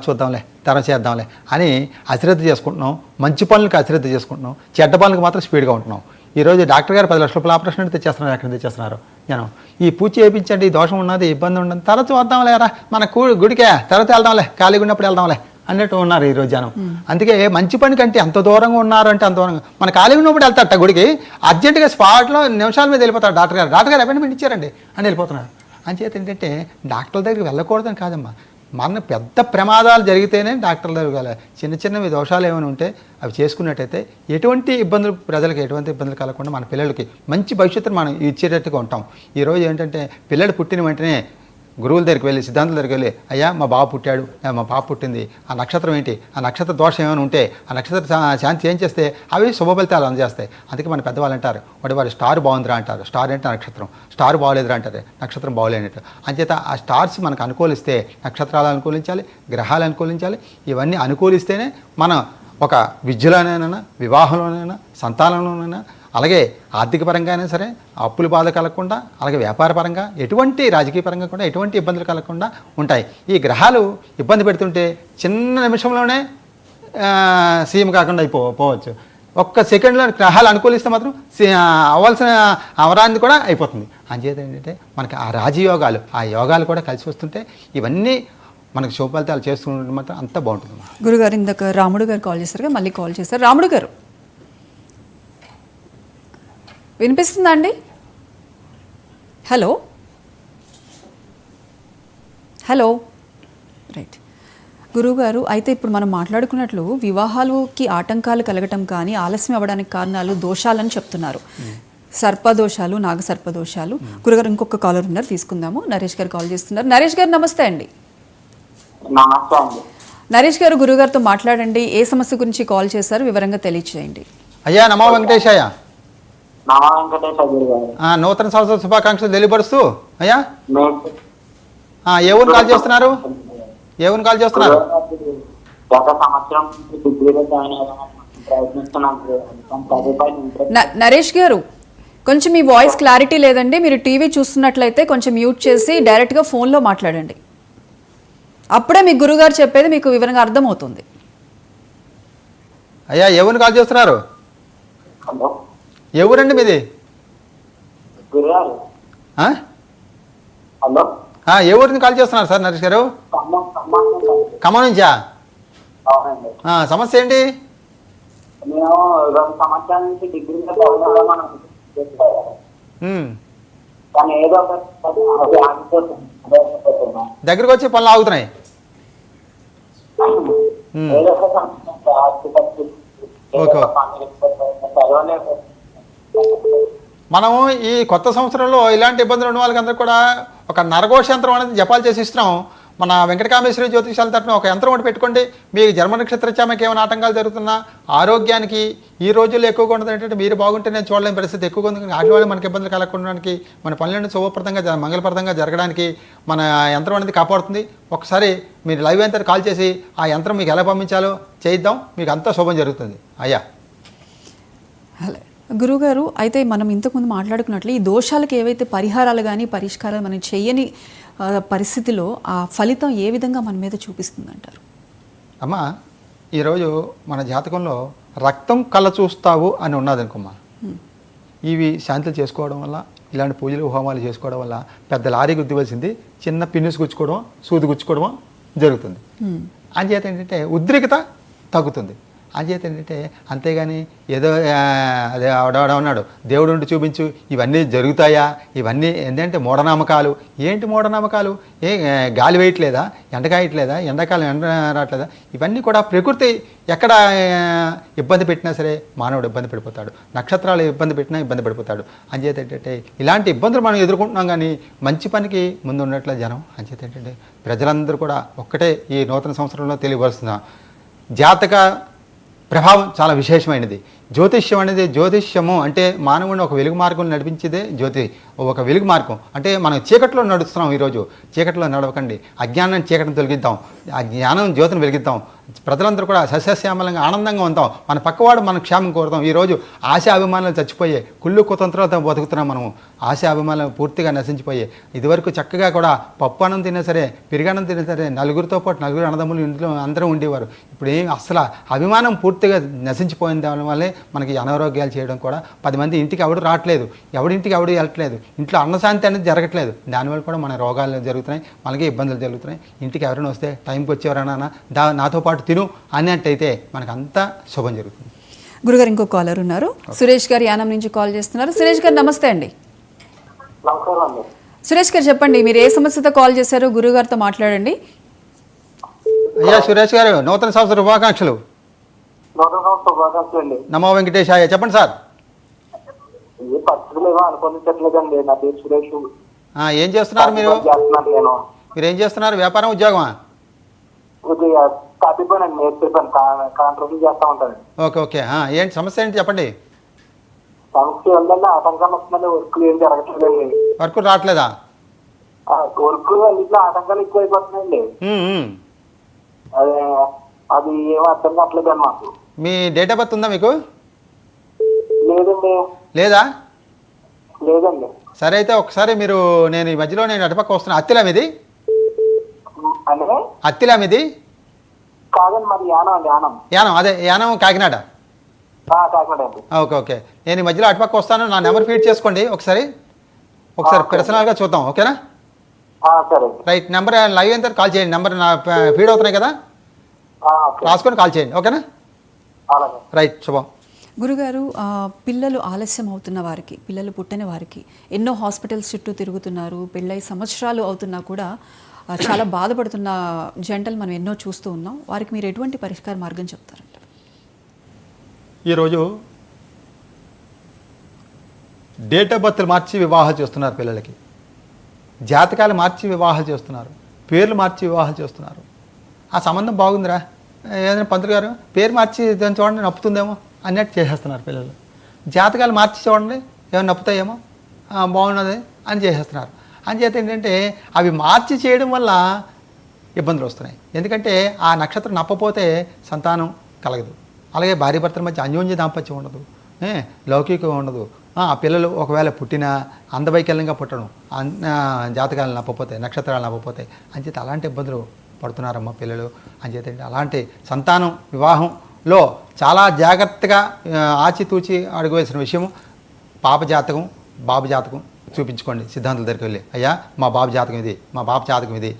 చేద్దాంలే అని అశ్రద్ధ చేసుకుంటున్నాం. మంచి పనులకు అశ్రద్ధ చేసుకుంటున్నాం, చెడ్డ పనులకు మాత్రం స్పీడ్గా ఉంటున్నాం. ఈరోజు డాక్టర్ గారు 10 లక్షల రూపాయల ఆపరేషన్ అంటే తెచ్చేస్తున్నారు. ఎక్కడ తెచ్చేస్తున్నారు జనం? ఈ పూజ చేయించండి, దోషం ఉన్నది, ఇబ్బంది ఉండదు, తర్వాత చూద్దాంలేరా, మన గుడికే తర్వాత వెళ్దాంలే, ఖాళీగా ఉన్నప్పుడు వెళ్దాంలే అన్నట్టు ఉన్నారు ఈరోజు జనం. అందుకే మంచి పని కంటే ఎంత దూరంగా ఉన్నారు అంటే అంత దూరంగా. మన ఖాళీగా ఉన్నప్పుడు వెళ్తారట గుడికి, అర్జెంటుగా స్పాట్లో నిమిషాల మీద వెళ్ళిపోతారు. డాక్టర్ గారు అపాయింట్మెంట్ ఇచ్చారండి అని వెళ్ళిపోతున్నారు. అంచేత ఏంటంటే డాక్టర్ల దగ్గరికి వెళ్ళకూడదని కాదమ్మా, మన పెద్ద ప్రమాదాలు జరిగితేనే డాక్టర్ల దగ్గరికి వెళ్ళాలి. చిన్నవి దోషాలు ఏమైనా ఉంటే అవి చేసుకున్నట్టయితే ఎటువంటి ఇబ్బందులు, ప్రజలకు ఎటువంటి ఇబ్బందులు కలగకుండా మన పిల్లలకి మంచి భవిష్యత్తును మనం ఇచ్చేటట్టుగా ఉంటాం. ఈరోజు ఏంటంటే పిల్లలు పుట్టిన వెంటనే గురువుల దగ్గరికి వెళ్ళి, సిద్ధాంతుల దగ్గరికి వెళ్ళి, అయ్యా మా బాబు పుట్టాడు, మా పాప పుట్టింది, ఆ నక్షత్రం ఏంటి, ఆ నక్షత్ర దోషం ఏమైనా ఉంటే ఆ నక్షత్ర శాంతి ఏం చేస్తే అవి శుభ ఫలితాలు అందజేస్తాయి. అందుకే మన పెద్దవాళ్ళు అంటారు, వాడు స్టార్ బాగుందిరా అంటారు. స్టార్ అంటే నక్షత్రం, స్టార్ బాగోలేదురా అంటారు, నక్షత్రం బాగోలేనట్టు. అంచేత ఆ స్టార్స్ మనకు అనుకూలిస్తే, నక్షత్రాలు అనుకూలించాలి, గ్రహాలు అనుకూలించాలి. ఇవన్నీ అనుకూలిస్తేనే మనం ఒక విద్యలోనైనా, వివాహంలోనైనా, సంతానంలోనైనా, అలాగే ఆర్థిక పరంగా అయినా సరే అప్పుల బాధ కలగకుండా, అలాగే వ్యాపార పరంగా, ఎటువంటి రాజకీయ పరంగా కూడా ఎటువంటి ఇబ్బందులు కలగకుండా ఉంటాయి. ఈ గ్రహాలు ఇబ్బంది పెడుతుంటే చిన్న నిమిషంలోనే సీఎం కాకుండా పోవచ్చు. ఒక్క సెకండ్లో గ్రహాలు అనుకూలిస్తే మాత్రం అవ్వాల్సిన అవరాన్ని కూడా అయిపోతుంది. అంచేత ఏంటంటే మనకి ఆ రాజయోగాలు, ఆ యోగాలు కూడా కలిసి వస్తుంటే ఇవన్నీ మనకి శుభ ఫలితాలు చేసుకుంటే మాత్రం అంతా బాగుంటుంది. గురుగారు, ఇందాక రాముడు గారు కాల్ చేశారుగా, మళ్ళీ కాల్ చేశారు. రాముడు గారు వినిపిస్తుందా అండి? Hello hello right. గురువుగారు, అయితే ఇప్పుడు మనం మాట్లాడుకున్నట్లు వివాహాలకి ఆటంకాలు కలగటం కానీ ఆలస్యం అవ్వడానికి కారణాలు దోషాలని చెప్తున్నారు. సర్పదోషాలు, నాగసర్పదోషాలు. గురుగారు, ఇంకొక కాలర్ ఉన్నారు, తీసుకుందాము. నరేష్ గారు కాల్ చేస్తున్నారు. నరేష్ గారు నమస్తే అండి. నమస్తే అండి. నరేష్ గారు, గురుగారితో మాట్లాడండి. ఏ సమస్య గురించి కాల్ చేశారు వివరంగా తెలియచేయండి. అయ్యా నమో వెంకటేశయ్య. నమో వెంకటేశ గురుగారు. నూతన సంవత్సర శుభాకాంక్షలు తెలియపరుస్తూ అయ్యా ఏ ఊరు కాల్ చేస్తున్నారు? గత సంవత్సరం డిగ్రీలో జాయిన్ అవ్వడానికి ప్రయత్నిస్తున్నాను. నరేష్ గారు, కొంచెం మీ వాయిస్ క్లారిటీ లేదండి. మీరు టీవీ చూస్తున్నట్లయితే కొంచెం మ్యూట్ చేసి డైరెక్ట్గా ఫోన్లో మాట్లాడండి. అప్పుడే మీ గురుగారు చెప్పేది మీకు వివరంగా అర్థమవుతుంది. అయ్యా ఏ ఊరిని కాల్ చేస్తున్నారు? హలో, ఏ ఊరండి మీది? గురుగారు. హలో, ఏ ఊరిని కాల్ చేస్తున్నారు సార్ నరేష్ గారు? ఖమ్మం నుంచా? అవునండి. సమస్య ఏంటి? నేను 2 సంవత్సరాల నుంచి డిగ్రీలో జాయిన్ అవ్వమని కానీ ఏదో ఒకటి ఆగిపోతుంది. దగ్గరకు వచ్చి పనులు ఆగుతున్నాయి. ఏదో ఒక ఓకే. మనము ఈ కొత్త సంవత్సరంలో ఇలాంటి ఇబ్బందులు ఉన్న వాళ్ళకి అందరూ కూడా ఒక నరఘోష యంత్రం అనేది జపాలు చేసి ఇస్తున్నాం. మన వెంకటకామేశ్వరి జ్యోతిషాల తరఫున ఒక యంత్రం ఒకటి పెట్టుకోండి. మీకు జన్మ నక్షత్రచామకి ఏమైనా ఆటంకాలు జరుగుతున్నా, ఆరోగ్యానికి ఈ రోజుల్లో ఎక్కువగా ఉంటుంది ఏంటంటే మీరు బాగుంటే నేను చూడలేని పరిస్థితి ఎక్కువగా ఉంది. వాటి వల్ల మనకి ఇబ్బందులు కలగడానికి, మన పనులను శుభప్రదంగా మంగళప్రదంగా జరగడానికి మన యంత్రం అనేది కాపాడుతుంది. ఒకసారి మీరు లైవ్ యంత్రం కాల్ చేసి ఆ యంత్రం మీకు ఎలా పంపించాలో చేయిద్దాం, మీకు అంతా శుభం జరుగుతుంది. అయ్యా అలా గురుగారు, అయితే మనం ఇంతకుముందు మాట్లాడుకున్నట్లు ఈ దోషాలకు ఏవైతే పరిహారాలు కానీ పరిష్కారాలు మనం చేయని పరిస్థితిలో ఆ ఫలితం ఏ విధంగా మన మీద చూపిస్తుందంటారు? అమ్మ, ఈరోజు మన జాతకంలో రక్తం కళ్ళ చూస్తావు అని ఉన్నది అనుకోమ్మా. ఇవి శాంతులు చేసుకోవడం వల్ల, ఇలాంటి పూజలు హోమాలు చేసుకోవడం వల్ల పెద్ద లారీ గుద్దివలసింది చిన్న పిన్నుసు గుచ్చుకోవడం, సూది గుచ్చుకోవడం జరుగుతుంది. అంచేత ఏంటంటే ఉద్రిక్తత తగ్గుతుంది. అంచేత ఏంటంటే అంతేగాని ఏదో అదే ఆవిడ ఉన్నాడు దేవుడు ఉండి చూపించు ఇవన్నీ జరుగుతాయా, ఇవన్నీ ఏంటంటే మూఢనమ్మకాలు. ఏంటి మూఢనమ్మకాలు? గాలి వేయట్లేదా, ఎండకాయట్లేదా, ఎండాకాలం ఎండ రావట్లేదా? ఇవన్నీ కూడా ప్రకృతి ఎక్కడ ఇబ్బంది పెట్టినా సరే మానవుడు ఇబ్బంది పడిపోతాడు, నక్షత్రాలు ఇబ్బంది పెట్టినా ఇబ్బంది పడిపోతాడు. అంచేత ఏంటంటే ఇలాంటి ఇబ్బందులు మనం ఎదుర్కొంటున్నాం, కానీ మంచి పనికి ముందు ఉన్నట్లే జనం. అంచేత ఏంటంటే ప్రజలందరూ కూడా ఒక్కటే ఈ నూతన సంవత్సరంలో తెలియవలసిన జాతక ప్రభావం చాలా విశేషమైనది. జ్యోతిష్యం అనేది, జ్యోతిష్యము అంటే మానవుడిని ఒక వెలుగు మార్గం నడిపించేదే ఒక వెలుగు మార్గం. అంటే మనం చీకట్లో నడుస్తున్నాం. ఈరోజు చీకట్లో నడవకండి, అజ్ఞానాన్ని చీకటిని తొలగిద్దాం, ఆ జ్ఞానం జ్యోతిని వెలిగిద్దాం. ప్రజలందరూ కూడా సస్యశ్యామలంగా ఆనందంగా ఉంటాం, మన పక్కవాడు మన క్షేమం కోరుతాం. ఈరోజు ఆశా అభిమానాలు చచ్చిపోయే, కుళ్ళు కుతంత్రాలతో బతుకుతున్నాం మనము. ఆశా అభిమానాలు పూర్తిగా నశించిపోయే. ఇదివరకు చక్కగా కూడా పప్పు అన్నం తిన్నా సరే, పెరుగన్నం తిన్నా సరే, నలుగురితో పాటు నలుగురు అన్నదమ్ములు ఇంట్లో అందరూ ఉండేవారు. ఇప్పుడు అసలు అభిమానం పూర్తిగా నశించిపోయిన దానివల్లే మనకి అనారోగ్యాలు చేయడం కూడా. 10 మంది ఇంటికి ఎవడు రావట్లేదు, ఎవడింటికి ఎవడు వెళ్ళట్లేదు, ఇంట్లో అన్నశాంతి అనేది జరగట్లేదు. దానివల్ల కూడా మన రోగాలు జరుగుతున్నాయి, మనకి ఇబ్బందులు జరుగుతున్నాయి. ఇంటికి ఎవరైనా వస్తే టైంకి వచ్చేవారన్నా నాతో పాటు తిను అన్నట్టయితే మనకంతా శుభం జరుగుతుంది. గురుగారు, ఇంకో కాలర్ ఉన్నారు. సురేష్ గారు యానం నుంచి కాల్ చేస్తున్నారు. సురేష్ గారు నమస్తే అండి. సురేష్ గారు చెప్పండి, మీరు ఏ సమస్యతో కాల్ చేశారో గురుగారితో మాట్లాడండి. అయ్యా సురేష్ గారు, నూతన సంవత్సర శుభాకాంక్షలు. నమో వెంకటేశాయ. చెప్పండి సార్. ఏ పరిస్థితులు ఏమో అనుకోనిచ్చట్లేదండి. నా పేరు సురేష్. ఏం చేస్తున్నారు మీరు? మీరు ఏం చేస్తున్నారు? వ్యాపారం, ఉద్యోగమా? తప్పిపోయినండి, నేర్పిపోయాను, కాంట్రాక్ట్ చేస్తా ఉంటాను. Okay okay. ఏంటి సమస్య ఏంటి చెప్పండి. సమస్య ఏంటంటే ఆటంకాలు వస్తుందండి, వర్క్లు ఏం జరగట్లేదండి. వర్క్ రావట్లేదా? వర్క్లు అన్నింటిలో ఆటంకాలు ఎక్కువ అయిపోతున్నాయండి. అది ఏమో అర్థం కావట్లేదండి మాకు. మీ డేట్ ఆఫ్ బర్త్ ఉందా మీకు? లేదండి. లేదా? లేదండి. సరే అయితే ఒకసారి మీరు, నేను ఈ మధ్యలో అటుపక్క వస్తున్నా. అత్తిలా మీది? అత్తిలా మీది? కాదండి, మరి యానం అండి. యానం, అదే యానం, కాకినాడ. కాకినాడ అండి. Okay okay. నేను ఈ మధ్యలో అటుపక్క వస్తాను. నా నెంబర్ ఫీడ్ చేసుకోండి ఒకసారి పర్సనల్గా చూద్దాం. ఓకేనా? సరే. రైట్. నెంబర్ లైవ్ అయిన తర్వాత కాల్ చేయండి. నెంబర్ నా ఫీడ్ అవుతున్నాయి కదా, రాసుకొని కాల్ చేయండి. ఓకేనా? రైట్. శుభం. గురుగారు, పిల్లలు ఆలస్యం అవుతున్న వారికి, పిల్లలు పుట్టని వారికి ఎన్నో హాస్పిటల్స్ చుట్టూ తిరుగుతున్నారు. పెళ్ళై సంవత్సరాలు అవుతున్నా కూడా చాలా బాధపడుతున్న జంటలు మనం ఎన్నో చూస్తూ ఉన్నాం. వారికి మీరు ఎటువంటి పరిష్కార మార్గం చెప్తారంటారు? ఈరోజు డేట్ ఆఫ్ బర్త్లు మార్చి వివాహాలు చేస్తున్నారు పిల్లలకి, జాతకాలు మార్చి వివాహాలు చేస్తున్నారు, పేర్లు మార్చి వివాహాలు చేస్తున్నారు. ఆ సంబంధం బాగుందిరా, ఏదైనా పంతులు గారు పేరు మార్చి దాన్ని చూడండి నప్పుతుందేమో అన్నట్టు చేసేస్తున్నారు పిల్లలు. జాతకాలు మార్చి చూడండి ఏమైనా నప్పుతాయేమో, బాగున్నది అని చేసేస్తున్నారు. అంచేత ఏంటంటే అవి మార్చి చేయడం వల్ల ఇబ్బందులు వస్తున్నాయి. ఎందుకంటే ఆ నక్షత్రం నప్పపోతే సంతానం కలగదు. అలాగే భార్య భర్తల మధ్య అన్యోన్య దాంపత్యం ఉండదు, లౌకికం ఉండదు. ఆ పిల్లలు ఒకవేళ పుట్టినా అందవైకల్యంగా పుట్టడం, జాతకాలు నప్పపోతే, నక్షత్రాలు నప్పపోతే. అంచేత అలాంటి ఇబ్బందులు పడుతున్నారమ్మ పిల్లలు. అంచేత అలాంటి సంతానం వివాహంలో చాలా జాగ్రత్తగా ఆచితూచి అడుగువేసిన విషయము పాప జాతకం, బాబు జాతకం చూపించుకోండి. సిద్ధాంతుల దగ్గరికి వెళ్ళి, అయ్యా మా బాబు జాతకం ఇది, మా బాబు జాతకం ఇది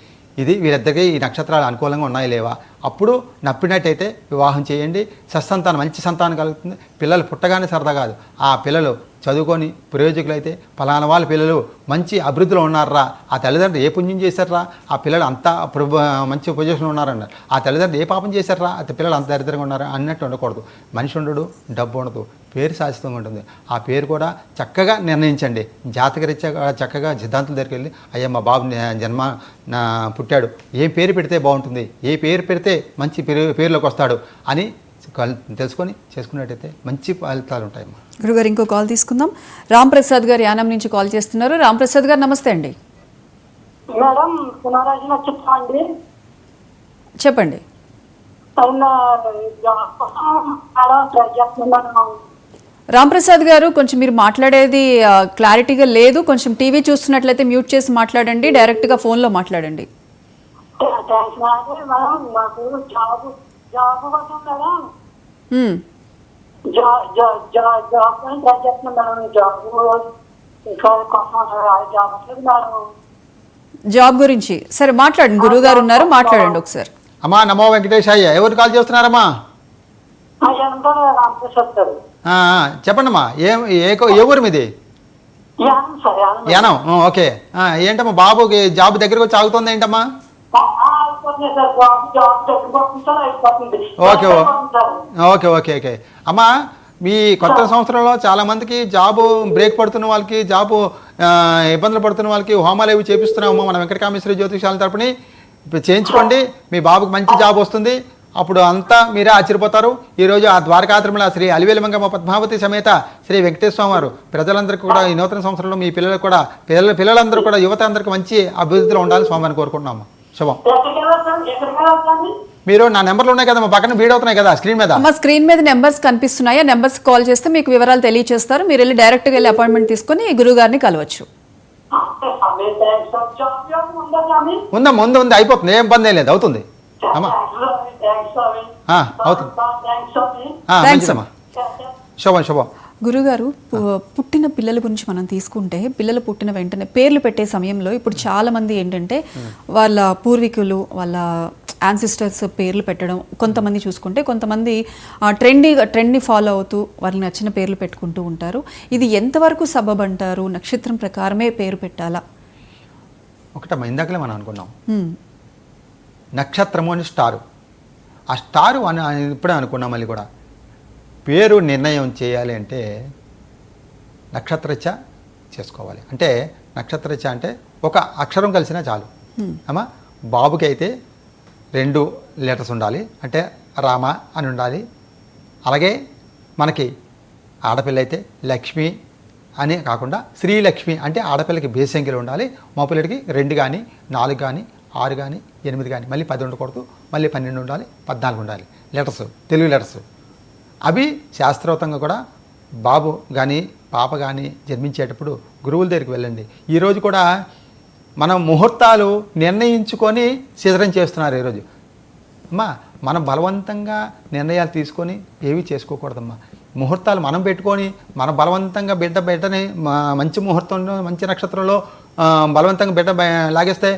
వీరిద్దరికి ఈ నక్షత్రాలు అనుకూలంగా ఉన్నాయి లేవా, అప్పుడు నప్పినట్టయితే వివాహం చేయండి. సత్సంతానం, మంచి సంతానం కలుగుతుంది. పిల్లలు పుట్టగానే సరదా కాదు, ఆ పిల్లలు చదువుకొని ప్రయోజకులైతే ఫలానా వాళ్ళ పిల్లలు మంచి అభివృద్ధిలో ఉన్నారా, ఆ తల్లిదండ్రులు ఏ పుణ్యం చేశారా, ఆ పిల్లలు అంతా మంచి పొజిషన్లో ఉన్నారన్నారు. ఆ తల్లిదండ్రులు ఏ పాపం చేశారా, ఆ పిల్లలు అంత దరిద్రంగా ఉన్నారా అన్నట్టు ఉండకూడదు. మనిషి ఉండడు, డబ్బు ఉండదు, పేరు శాశ్వతంగా ఉంటుంది. ఆ పేరు కూడా చక్కగా నిర్ణయించండి. జాతకరీత్యా చక్కగా సిద్ధాంతుల దగ్గరికి వెళ్ళి, అయ్యా మా బాబు జన్మ పుట్టాడు, ఏ పేరు పెడితే బాగుంటుంది, ఏ పేరు పెడితే మంచి పేరులోకి వస్తాడు అని తెలుసుకొని చేసుకున్నట్టయితే మంచి ఫలితాలు ఉంటాయమ్మా. గురుగారు, ఇంకో కాల్ తీసుకుందాం. రామ్ ప్రసాద్ గారు యానం నుంచి కాల్ చేస్తున్నారు. రామ్ ప్రసాద్ గారు నమస్తే అండి. మేడం పునరాజు నక్షత్రం అండి. చెప్పండి. రాంప్రసాద్ గారు కొంచెం మీరు మాట్లాడేది క్లారిటీగా లేదు, కొంచెం టీవీ చూస్తున్నట్లయితే మ్యూట్ చేసి మాట్లాడండి, డైరెక్ట్గా ఫోన్లో మాట్లాడండి. Thanks madam. మాకు జాబ్ కోసం మేడం, మ్మ్. జాబ్ అని ట్రై చేస్తున్నాం మేడం. జాబ్ కోసం జాబ్ వస్తుంది మేడం. జాబ్ గురించి సరే మాట్లాడండి, గురువు గారు ఉన్నారు, మాట్లాడండి ఒకసారి. అమ్మా నమో వెంకటేశాయ. ఎవరు కాల్ చేస్తున్నారమ్మా? రామప్రసాద్ గారు. చెప్పండమ్మా. ఏ ఊరు మీది? యానం. ఓకే. ఏంటమ్మా బాబుకి జాబ్ దగ్గరకు వచ్చి ఆగుతుంది ఏంటమ్మా? ఓకే ఓకే ఓకే ఓకే అమ్మా, మీ కొత్త సంవత్సరంలో చాలా మందికి జాబు బ్రేక్ పడుతున్న వాళ్ళకి, జాబు ఇబ్బందులు పడుతున్న వాళ్ళకి హోమాలు ఏవి చేపిస్తున్నాము మన వెంకటకామేశ్వరి జ్యోతిషాల తరపుని. ఇప్పుడు చేయించుకోండి, మీ బాబుకి మంచి జాబ్ వస్తుంది. అప్పుడు అంతా మీరే ఆశ్చర్యపోతారు. ఈరోజు ఆ ద్వారకాత్రిముల శ్రీ అలివేలు మంగమ్మ పద్మావతి సమేత శ్రీ వెంకటేశ్వర స్వామి వారు ప్రజలందరికీ కూడా ఈ నూతన సంవత్సరంలో మీ పిల్లలకు కూడా పిల్లలందరూ కూడా యువత అందరికీ మంచి అభివృద్ధిలో ఉండాలని స్వామిని కోరుకుంటున్నాము. శుభం. మీరు నా నెంబర్లు ఉన్నాయి కదా, మా పక్కన వీడియో అవుతున్నాయి కదా స్క్రీన్ మీద. మా స్క్రీన్ మీద నెంబర్స్ కనిపిస్తున్నాయి, ఆ నెంబర్స్ కాల్ చేస్తే మీకు వివరాలు తెలియజేస్తారు. మీరు వెళ్ళి డైరెక్ట్గా వెళ్ళి అపాయింట్మెంట్ తీసుకొని గురువు గారిని కలవచ్చు. ఉందమ్మా, ఉంది, అయిపోతుంది, ఏం ఇబ్బంది లేదు, అవుతుంది అమ్మా, అవుతుంది. మంచిదమ్మా, శుభం శుభం. గురుగారు, పుట్టిన పిల్లల గురించి మనం తీసుకుంటే, పిల్లలు పుట్టిన వెంటనే పేర్లు పెట్టే సమయంలో ఇప్పుడు చాలా మంది ఏంటంటే వాళ్ళ పూర్వీకులు, వాళ్ళ యాన్సిస్టర్స్ పేర్లు పెట్టడం, కొంతమంది చూసుకుంటే కొంతమంది ట్రెండ్ని ఫాలో అవుతూ వాళ్ళకి నచ్చిన పేర్లు పెట్టుకుంటూ ఉంటారు. ఇది ఎంతవరకు సబబ్ అంటారు? నక్షత్రం ప్రకారమే పేరు పెట్టాలా? ఒకటమ్మా, ఇందాకలే మనం అనుకున్నాం నక్షత్రము అని స్టారు. ఆ స్టారు అని ఇప్పుడే అనుకున్నాం. మళ్ళీ కూడా పేరు నిర్ణయం చేయాలి అంటే నక్షత్రచ చేసుకోవాలి. అంటే నక్షత్రచ అంటే ఒక అక్షరం కలిసినా చాలు అమ్మా. బాబుకి అయితే 2 లెటర్స్ ఉండాలి, అంటే రామ అని ఉండాలి. అలాగే మనకి ఆడపిల్ల అయితే లక్ష్మి అని కాకుండా శ్రీలక్ష్మి, అంటే ఆడపిల్లకి బేస్ సంఖ్యలో ఉండాలి. మగపిల్లడికి 2 కానీ 4 కానీ 6 కానీ 8 కానీ, మళ్ళీ 10 ఉండకూడదు, మళ్ళీ 12 ఉండాలి, 14 ఉండాలి లెటర్స్, తెలుగు లెటర్స్. అవి శాస్త్రోక్తంగా కూడా బాబు కానీ పాప కానీ జన్మించేటప్పుడు గురువుల దగ్గరికి వెళ్ళండి. ఈరోజు కూడా మనం ముహూర్తాలు నిర్ణయించుకొని సిద్ధం చేస్తున్నారు ఈరోజు. అమ్మా, మనం బలవంతంగా నిర్ణయాలు తీసుకొని ఏవి చేసుకోకూడదమ్మా. ముహూర్తాలు మనం పెట్టుకొని మన బలవంతంగా బిడ్డని మంచి ముహూర్తంలో మంచి నక్షత్రంలో బలవంతంగా బిడ్డ లాగేస్తే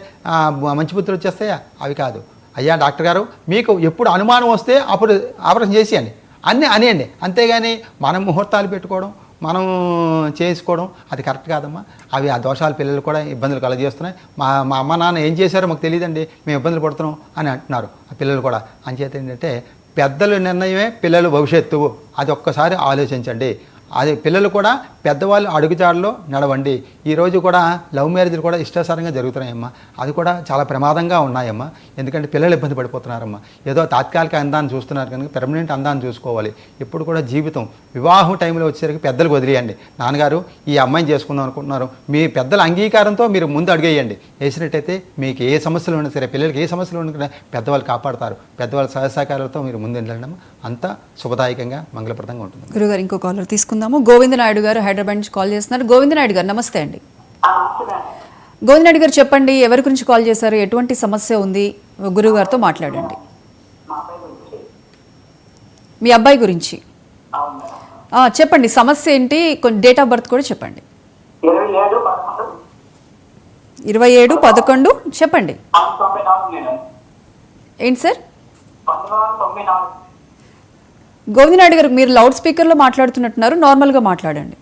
మంచి బుద్ధులు వచ్చేస్తాయా? అవి కాదు. అయ్యా డాక్టర్ గారు, మీకు ఎప్పుడు అనుమానం వస్తే అప్పుడు ఆపరేషన్ చేసేయండి అన్నీ అనేయండి. అంతేగాని మనం ముహూర్తాలు పెట్టుకోవడం, మనం చేసుకోవడం అది కరెక్ట్ కాదమ్మా. అవి ఆ దోషాలు పిల్లలు కూడా ఇబ్బందులు కలగజేస్తున్నాయి. మా అమ్మ నాన్న ఏం చేశారో మాకు తెలియదండి, మేము ఇబ్బందులు పడుతున్నాం అని అంటున్నారు ఆ పిల్లలు కూడా. అంచేత ఏంటంటే పెద్దల నిర్ణయమే పిల్లల భవిష్యత్తు, అది ఒక్కసారి ఆలోచించండి. అది పిల్లలు కూడా పెద్దవాళ్ళు అడుగుజాడలో నడవండి. ఈరోజు కూడా లవ్ మ్యారేజ్లు కూడా ఇష్టాసారంగా జరుగుతున్నాయమ్మా. అది కూడా చాలా ప్రమాదంగా ఉన్నాయమ్మా. ఎందుకంటే పిల్లలు ఇబ్బంది పడిపోతున్నారమ్మా. ఏదో తాత్కాలిక అందాన్ని చూస్తున్నారు కనుక పెర్మనెంట్ అందాన్ని చూసుకోవాలి. ఎప్పుడు కూడా జీవితం వివాహం టైంలో వచ్చేసరికి పెద్దలకు వదిలేయండి. నాన్నగారు ఈ అమ్మాయిని చేసుకుందాం అనుకుంటున్నారు, మీ పెద్దల అంగీకారంతో మీరు ముందు అడిగేయండి. వేసినట్టయితే మీకు ఏ సమస్యలు ఉన్నా సరే, పిల్లలకి ఏ సమస్యలు ఉన్నా పెద్దవాళ్ళు కాపాడతారు. పెద్దవాళ్ళ సహసహకారాలతో మీరు ముందు వెళ్ళండి. అంతా శుభదాయకంగా మంగళప్రదంగా ఉంటుంది. గురుగారు, ఇంకో కాలర్ తీసుకుందాము. గోవింద నాయుడు గారు హైదరాబాద్ నుంచి కాల్ చేస్తున్నారు. గోవింద నాయుడు గారు నమస్తే అండి. గోవింద నాయుడు గారు చెప్పండి, ఎవరి గురించి కాల్ చేశారు, ఎటువంటి సమస్య ఉంది, గురువు గారితో మాట్లాడండి. మీ అబ్బాయి గురించి చెప్పండి, సమస్య ఏంటి, కొంచెం డేట్ ఆఫ్ బర్త్ కూడా చెప్పండి. 27/11 చెప్పండి. ఏంటి సార్? గోవిందనాయుడు గారు, మీరు లౌడ్ స్పీకర్లో మాట్లాడుతున్నట్టున్నారు, నార్మల్గా మాట్లాడండి.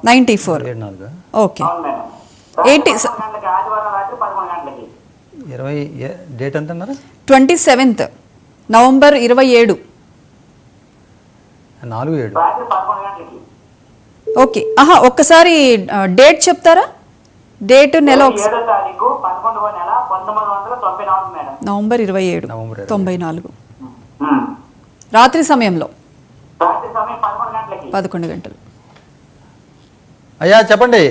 94. ఓకే. డేట్ ఎంత అన్నారు? 27th November 27. 4/7. ఓకే. ఒక్కసారి డేట్ చెప్తారా? డేట్ నెల నవంబర్ 27 94 రాత్రి సమయంలో 11 గంటలు. అయ్యా చెప్పండి.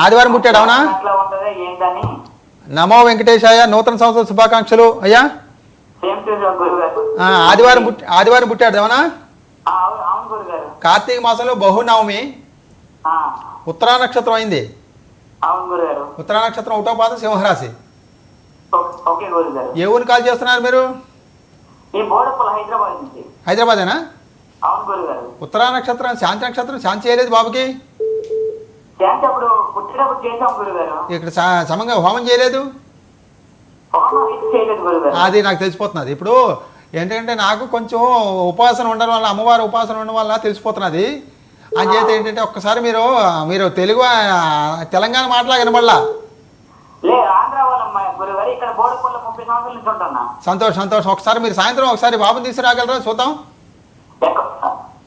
ఆదివారం పుట్టాడు అవునా? నమో వెంకటేశాయ, నూతన సంవత్సర శుభాకాంక్షలు. అయ్యా గురుగారు. ఆదివారం పుట్టాడు ఏమన్నా? అవును గురుగారు. కార్తీక మాసంలో బహునవమి, ఆ, ఉత్తరా నక్షత్రం అయింది. అవును గురుగారు. ఉత్తరా నక్షత్రం ఒకటో పాదం సింహరాశి. ఓకే గురుగారు. ఏ ఊరిని కాల్ చేస్తున్నారు మీరు? ఈ బోడపల్లి హైదరాబాద్ నుంచి. హైదరాబాదేనా? అవును గురుగారు. ఉత్తరా నక్షత్రం శాంతి నక్షత్రం శాంతి చేయలేదు బాబుకి. శాంతి అప్పుడు పుట్టినప్పుడు చేసాం గురుగారు. ఇక్కడ సమంగా హోమం చేయలేదు. హోమం అయితే చేయలేదు గురుగారు. అది నాకు తెలిసిపోతున్నది. ఇప్పుడు ఏంటంటే నాకు కొంచెం ఉపాసన ఉండడం వల్ల, అమ్మవారి ఉపాసన ఉండడం వల్ల తెలిసిపోతున్నది. అంచేత ఏంటంటే ఒక్కసారి మీరు తెలుగు తెలంగాణ మాటలా వినబడలా. లే ఆంధ్ర వాళ్ళమ్మ గురుగారు. ఇక్కడ బోడపల్లి 30 సంవత్సరాల నుంచి ఉంటున్నా. సంతోషం. ఒకసారి మీరు సాయంత్రం ఒకసారి బాబుని తీసుకురాగలరా చూద్దాం.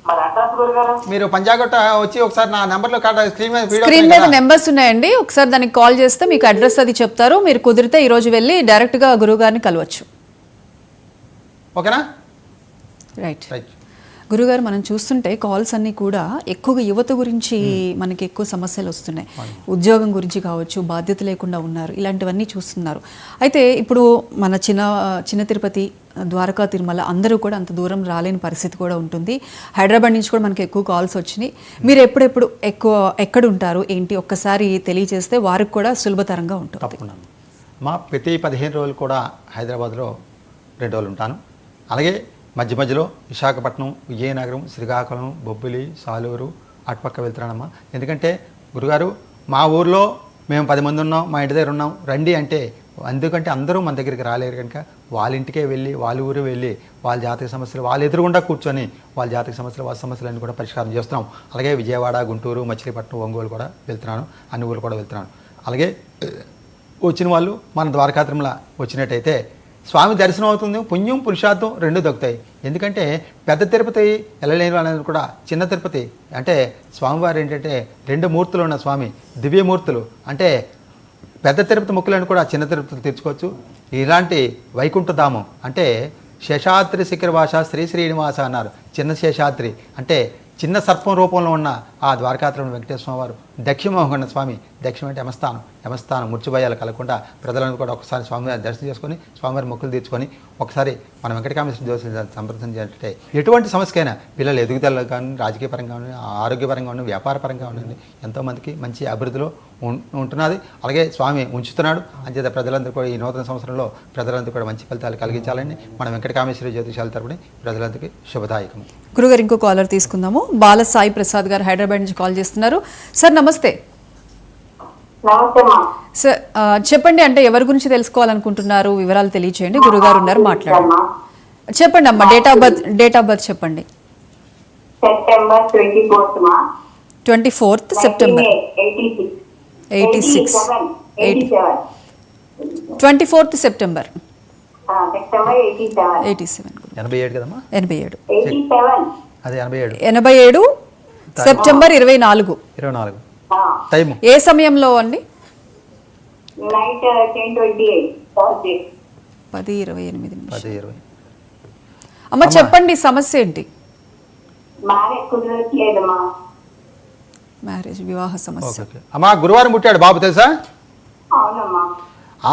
మరి అడ్రస్ గురుగారు? మీరు పంజాగొట్ట వచ్చి ఒకసారి నా నెంబర్లో స్క్రీన్ మీద నెంబర్స్ ఉన్నాయండి, ఒకసారి దానికి కాల్ చేస్తే మీకు అడ్రస్ అది చెప్తారు. మీరు కుదిరితే ఈ రోజు వెళ్ళి డైరెక్ట్గా గురువు గారిని కలవచ్చు. ఓకేనా? రైట్. గురుగారు, మనం చూస్తుంటే కాల్స్ అన్నీ కూడా ఎక్కువగా యువత గురించి మనకి ఎక్కువ సమస్యలు వస్తున్నాయి. ఉద్యోగం గురించి కావచ్చు, బాధ్యత లేకుండా ఉన్నారు, ఇలాంటివన్నీ చూస్తున్నారు. అయితే ఇప్పుడు మన చిన్న తిరుపతి, ద్వారకా, తిరుమల అందరూ కూడా అంత దూరం రాలేని పరిస్థితి కూడా ఉంటుంది. హైదరాబాద్ నుంచి కూడా మనకి ఎక్కువ కాల్స్ వచ్చినాయి. మీరు ఎప్పుడెప్పుడు ఎక్కడ ఉంటారు ఏంటి ఒక్కసారి తెలియజేస్తే వారికి కూడా సులభతరంగా ఉంటుంది. తప్పకుండా మా ప్రతి 15 రోజులు కూడా హైదరాబాద్లో 2 రోజులు ఉంటాను. అలాగే మధ్యలో విశాఖపట్నం, విజయనగరం, శ్రీకాకుళం, బొబ్బిలి, సాలూరు అటుపక్క వెళ్తున్నానమ్మా. ఎందుకంటే గురుగారు మా ఊర్లో మేము 10 మంది ఉన్నాం, మా ఇంటి దగ్గర ఉన్నాం, రండి అంటే, ఎందుకంటే అందరూ మన దగ్గరికి రాలేరు కనుక వాళ్ళ ఇంటికే వెళ్ళి, వాళ్ళ ఊరు వెళ్ళి, వాళ్ళ జాతక సమస్యలు వాళ్ళ ఎదురుగుండా కూర్చొని వాళ్ళ జాతక సమస్యలు, వాళ్ళ సమస్యలన్నీ కూడా పరిష్కారం చేస్తున్నాం. అలాగే విజయవాడ, గుంటూరు, మచిలీపట్నం, ఒంగోలు కూడా వెళ్తున్నాను, అన్ని ఊళ్ళు కూడా వెళ్తున్నాను. అలాగే వచ్చిన వాళ్ళు మన ద్వారకా తిరుమల వచ్చినట్టయితే స్వామి దర్శనం అవుతుంది, పుణ్యం పురుషార్థం 2 దొరుకుతాయి. ఎందుకంటే పెద్ద తిరుపతి వెళ్ళలేని అనేది కూడా చిన్న తిరుపతి అంటే స్వామివారు ఏంటంటే 2 మూర్తులు ఉన్న స్వామి, దివ్యమూర్తులు. అంటే పెద్ద తిరుపతి మొక్కులను కూడా చిన్న తిరుపతికి తెచ్చుకోవచ్చు. ఇలాంటి వైకుంఠధామం అంటే శేషాద్రి శిఖర భాష శ్రీ శ్రీనివాస అన్నారు. చిన్న శేషాద్రి అంటే చిన్న సర్పం రూపంలో ఉన్న ఆ ద్వారకాత్రిమ వెంకటేశ్వర వారు దక్షిమోహన స్వామి. దక్షిణ అంటే యమస్థానం మృత్యుభయాలు కలగకుండా ప్రజలను కూడా ఒకసారి స్వామివారి దర్శనం చేసుకొని స్వామివారి మొక్కులు తీర్చుకొని ఒకసారి మన వెంకటకామేశ్వర దేవస్థానం సంప్రదించినట్టే ఎటువంటి సమస్యకైనా పిల్లల ఎదుగుదల కానీ, రాజకీయ పరంగా కానీ, ఆరోగ్యపరంగా కానీ, వ్యాపార పరంగా ఉండండి, ఎంతోమందికి మంచి అభివృద్ధిలో ఉంటున్నది. అలాగే స్వామి ఉంచుతున్నాడు. అంచేత ప్రజలందరూ కూడా ఈ నూతన సంవత్సరంలో ప్రజలందరూ కూడా మంచి ఫలితాలు కలిగించాలని మన వెంకటకామేశ్వర జ్యోతిషాల తరపున ప్రజలందరికీ శుభదాయకం. గురుగారు, ఇంకో కాలర్ తీసుకుందాము. బాల సాయి ప్రసాద్ గారు హైదరాబాద్ నుంచి కాల్ చేస్తున్నారు. సార్ నమస్తే. సార్ చెప్పండి, అంటే ఎవరి గురించి తెలుసుకోవాలనుకుంటున్నారు, వివరాలు తెలియచేయండి. గురుగారు ఉన్నారు, మాట్లాడండి. చెప్పండి అమ్మా, డేట్ ఆఫ్ బర్త్ చెప్పండి. September 24th September 86. 24th September 87. 87 కదమ్మా? 87. అదే 87 సెప్టెంబర్ 24. టైము ఏ సమయంలో అండి? నైట్ 10:28 10:28. అమ్మ చెప్పండి, సమస్య ఏంటి? మ్యారేజ్, వివాహ సమస్య. అమ్మా గురువారం పుట్టాడు బాబు, తెలుసా? అవునమ్మా.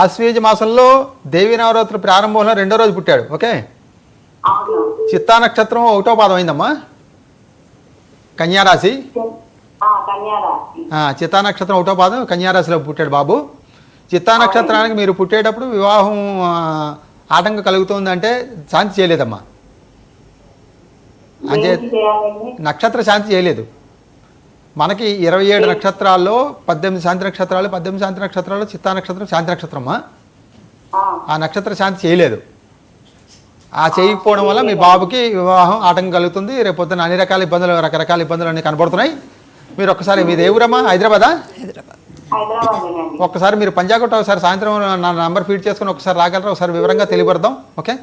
ఆశ్వీజ మాసంలో దేవీ నవరాత్రుల ప్రారంభంలో 2వ రోజు పుట్టాడు. ఓకే, చిత్తా నక్షత్రం 1వ పాదం అయిందమ్మా. కన్యారాశి. చిత్తా నక్షత్రం 1వ పాదం కన్యారాశిలో పుట్టాడు బాబు. చిత్తా నక్షత్రానికి మీరు పుట్టేటప్పుడు వివాహం ఆటంకం కలుగుతుందంటే శాంతి చేయలేదమ్మా. అంటే నక్షత్ర శాంతి చేయలేదు. మనకి 27 నక్షత్రాల్లో 18 శాంతి నక్షత్రాలు, 18 శాంతి నక్షత్రాలు చిత్తా నక్షత్రం శాంతి నక్షత్రమా. ఆ నక్షత్ర శాంతి చేయలేదు. ఆ చేయకపోవడం వల్ల మీ బాబుకి వివాహం ఆటంకం కలుగుతుంది. రేపు పొద్దున అన్ని రకాల ఇబ్బందులు, రకరకాల ఇబ్బందులు అన్నీ కనబడుతున్నాయి. మీరు ఒక్కసారి మీది ఏ ఊరమ్మా? హైదరాబాదా? ఒక్కసారి మీరు పంజాగుట్ట ఒకసారి సాయంత్రం నా నంబర్ ఫీడ్ చేసుకుని ఒకసారి రాగలరా? ఒకసారి వివరంగా తెలియపడదాం. ఓకే,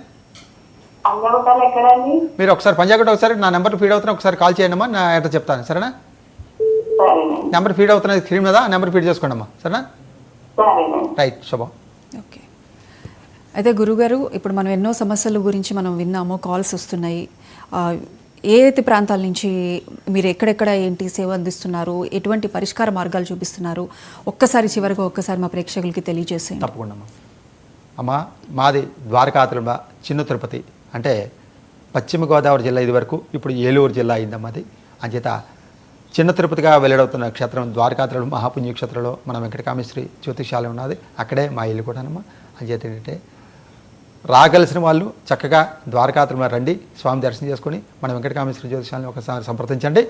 మీరు ఒకసారి పంజాగుట్ట ఒకసారి నా నెంబర్ ఫీడ్ అవుతున్నా ఒకసారి కాల్ చేయండి అమ్మా, నా ఎట్లా చెప్తాను. సరేనా? నెంబర్ ఫీడ్ అవుతున్నది స్క్రీన్ మీద, నెంబర్ ఫీడ్ చేసుకోండి అమ్మా. సరేనా? రైట్, శుభం. ఓకే, అయితే గురుగారు, ఇప్పుడు మనం ఎన్నో సమస్యల గురించి మనం విన్నాము, కాల్స్ వస్తున్నాయి. ఏ ప్రాంతాల నుంచి మీరు ఎక్కడెక్కడ ఏంటి సేవ అందిస్తున్నారు, ఎటువంటి పరిష్కార మార్గాలు చూపిస్తున్నారు, ఒక్కసారి చివరిగా ఒక్కసారి మా ప్రేక్షకులకి తెలియజేసేయండి. తప్పకుండా అమ్మా. మాది ద్వారకా చిన్న తిరుపతి అంటే పశ్చిమ గోదావరి జిల్లా ఇది వరకు ఇప్పుడు ఏలూరు జిల్లా అయిందమ్మా అది. అంచేత చిన్న తిరుపతిగా వెల్లడవుతున్న క్షేత్రం ద్వారకాత్రులు మహాపుణ్యక్షేత్రంలో మన వెంకటకామేశ్వరి జ్యోతిషాలయం ఉన్నది. అక్కడే మా ఇల్లు కూడానమ్మా. అంచేత ఏంటంటే రాగలిసిన వాళ్ళు చక్కగా ద్వారకాత్రులు రండి, స్వామి దర్శనం చేసుకొని మన వెంకటకామేశ్వరి జ్యోతిషాలను ఒకసారి సంప్రదించండి.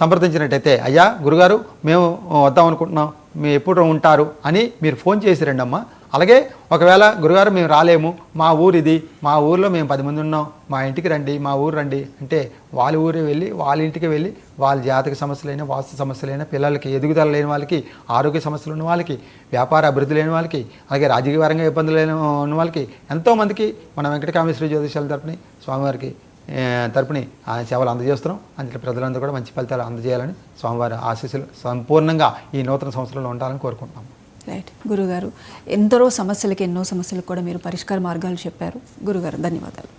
సంప్రదించినట్టయితే అయ్యా గురుగారు మేము వద్దాం అనుకుంటున్నాం, మీరు ఎప్పుడు ఉంటారు అని మీరు ఫోన్ చేసి రండి అమ్మా. అలాగే ఒకవేళ గురుగారు మేము రాలేము, మా ఊరు ఇది, మా ఊరిలో మేము 10 మంది ఉన్నాం, మా ఇంటికి రండి, మా ఊరు రండి అంటే వాళ్ళ ఊరే వెళ్ళి వాళ్ళ ఇంటికి వెళ్ళి వాళ్ళ జాతక సమస్యలైనా, వాస్తు సమస్యలైనా, పిల్లలకి ఎదుగుదల లేని వాళ్ళకి, ఆరోగ్య సమస్యలు ఉన్న వాళ్ళకి, వ్యాపార అభివృద్ధి లేని వాళ్ళకి, అలాగే రాజకీయపరంగా ఇబ్బందులు ఉన్న వాళ్ళకి ఎంతోమందికి మన వెంకటకామేశ్వరి జ్యోతిషాల తరపుని స్వామివారికి తరపుని ఆ సేవలు అందజేస్తున్నాం. అందులో ప్రజలందరూ కూడా మంచి ఫలితాలు అందజేయాలని స్వామివారి ఆశీస్సులు సంపూర్ణంగా ఈ నూతన సంవత్సరంలో ఉండాలని కోరుకుంటున్నాం. రైట్ గురుగారు, ఎందరో సమస్యలకి ఎన్నో సమస్యలకు కూడా మీరు పరిష్కార మార్గాలు చెప్పారు. గురుగారు ధన్యవాదాలు.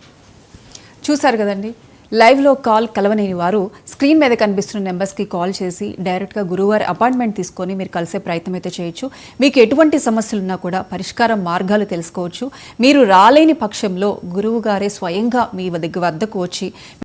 చూశారు కదండి, లైవ్లో కాల్ కలవలేని వారు స్క్రీన్ మీద కనిపిస్తున్న నెంబర్స్కి కాల్ చేసి డైరెక్ట్గా గురువారి అపాయింట్మెంట్ తీసుకొని మీరు కలిసే ప్రయత్నం అయితే చేయొచ్చు. మీకు ఎటువంటి సమస్యలు ఉన్నా కూడా పరిష్కార మార్గాలు తెలుసుకోవచ్చు. మీరు రాలేని పక్షంలో గురువు గారే స్వయంగా మీ వద్దకు వచ్చి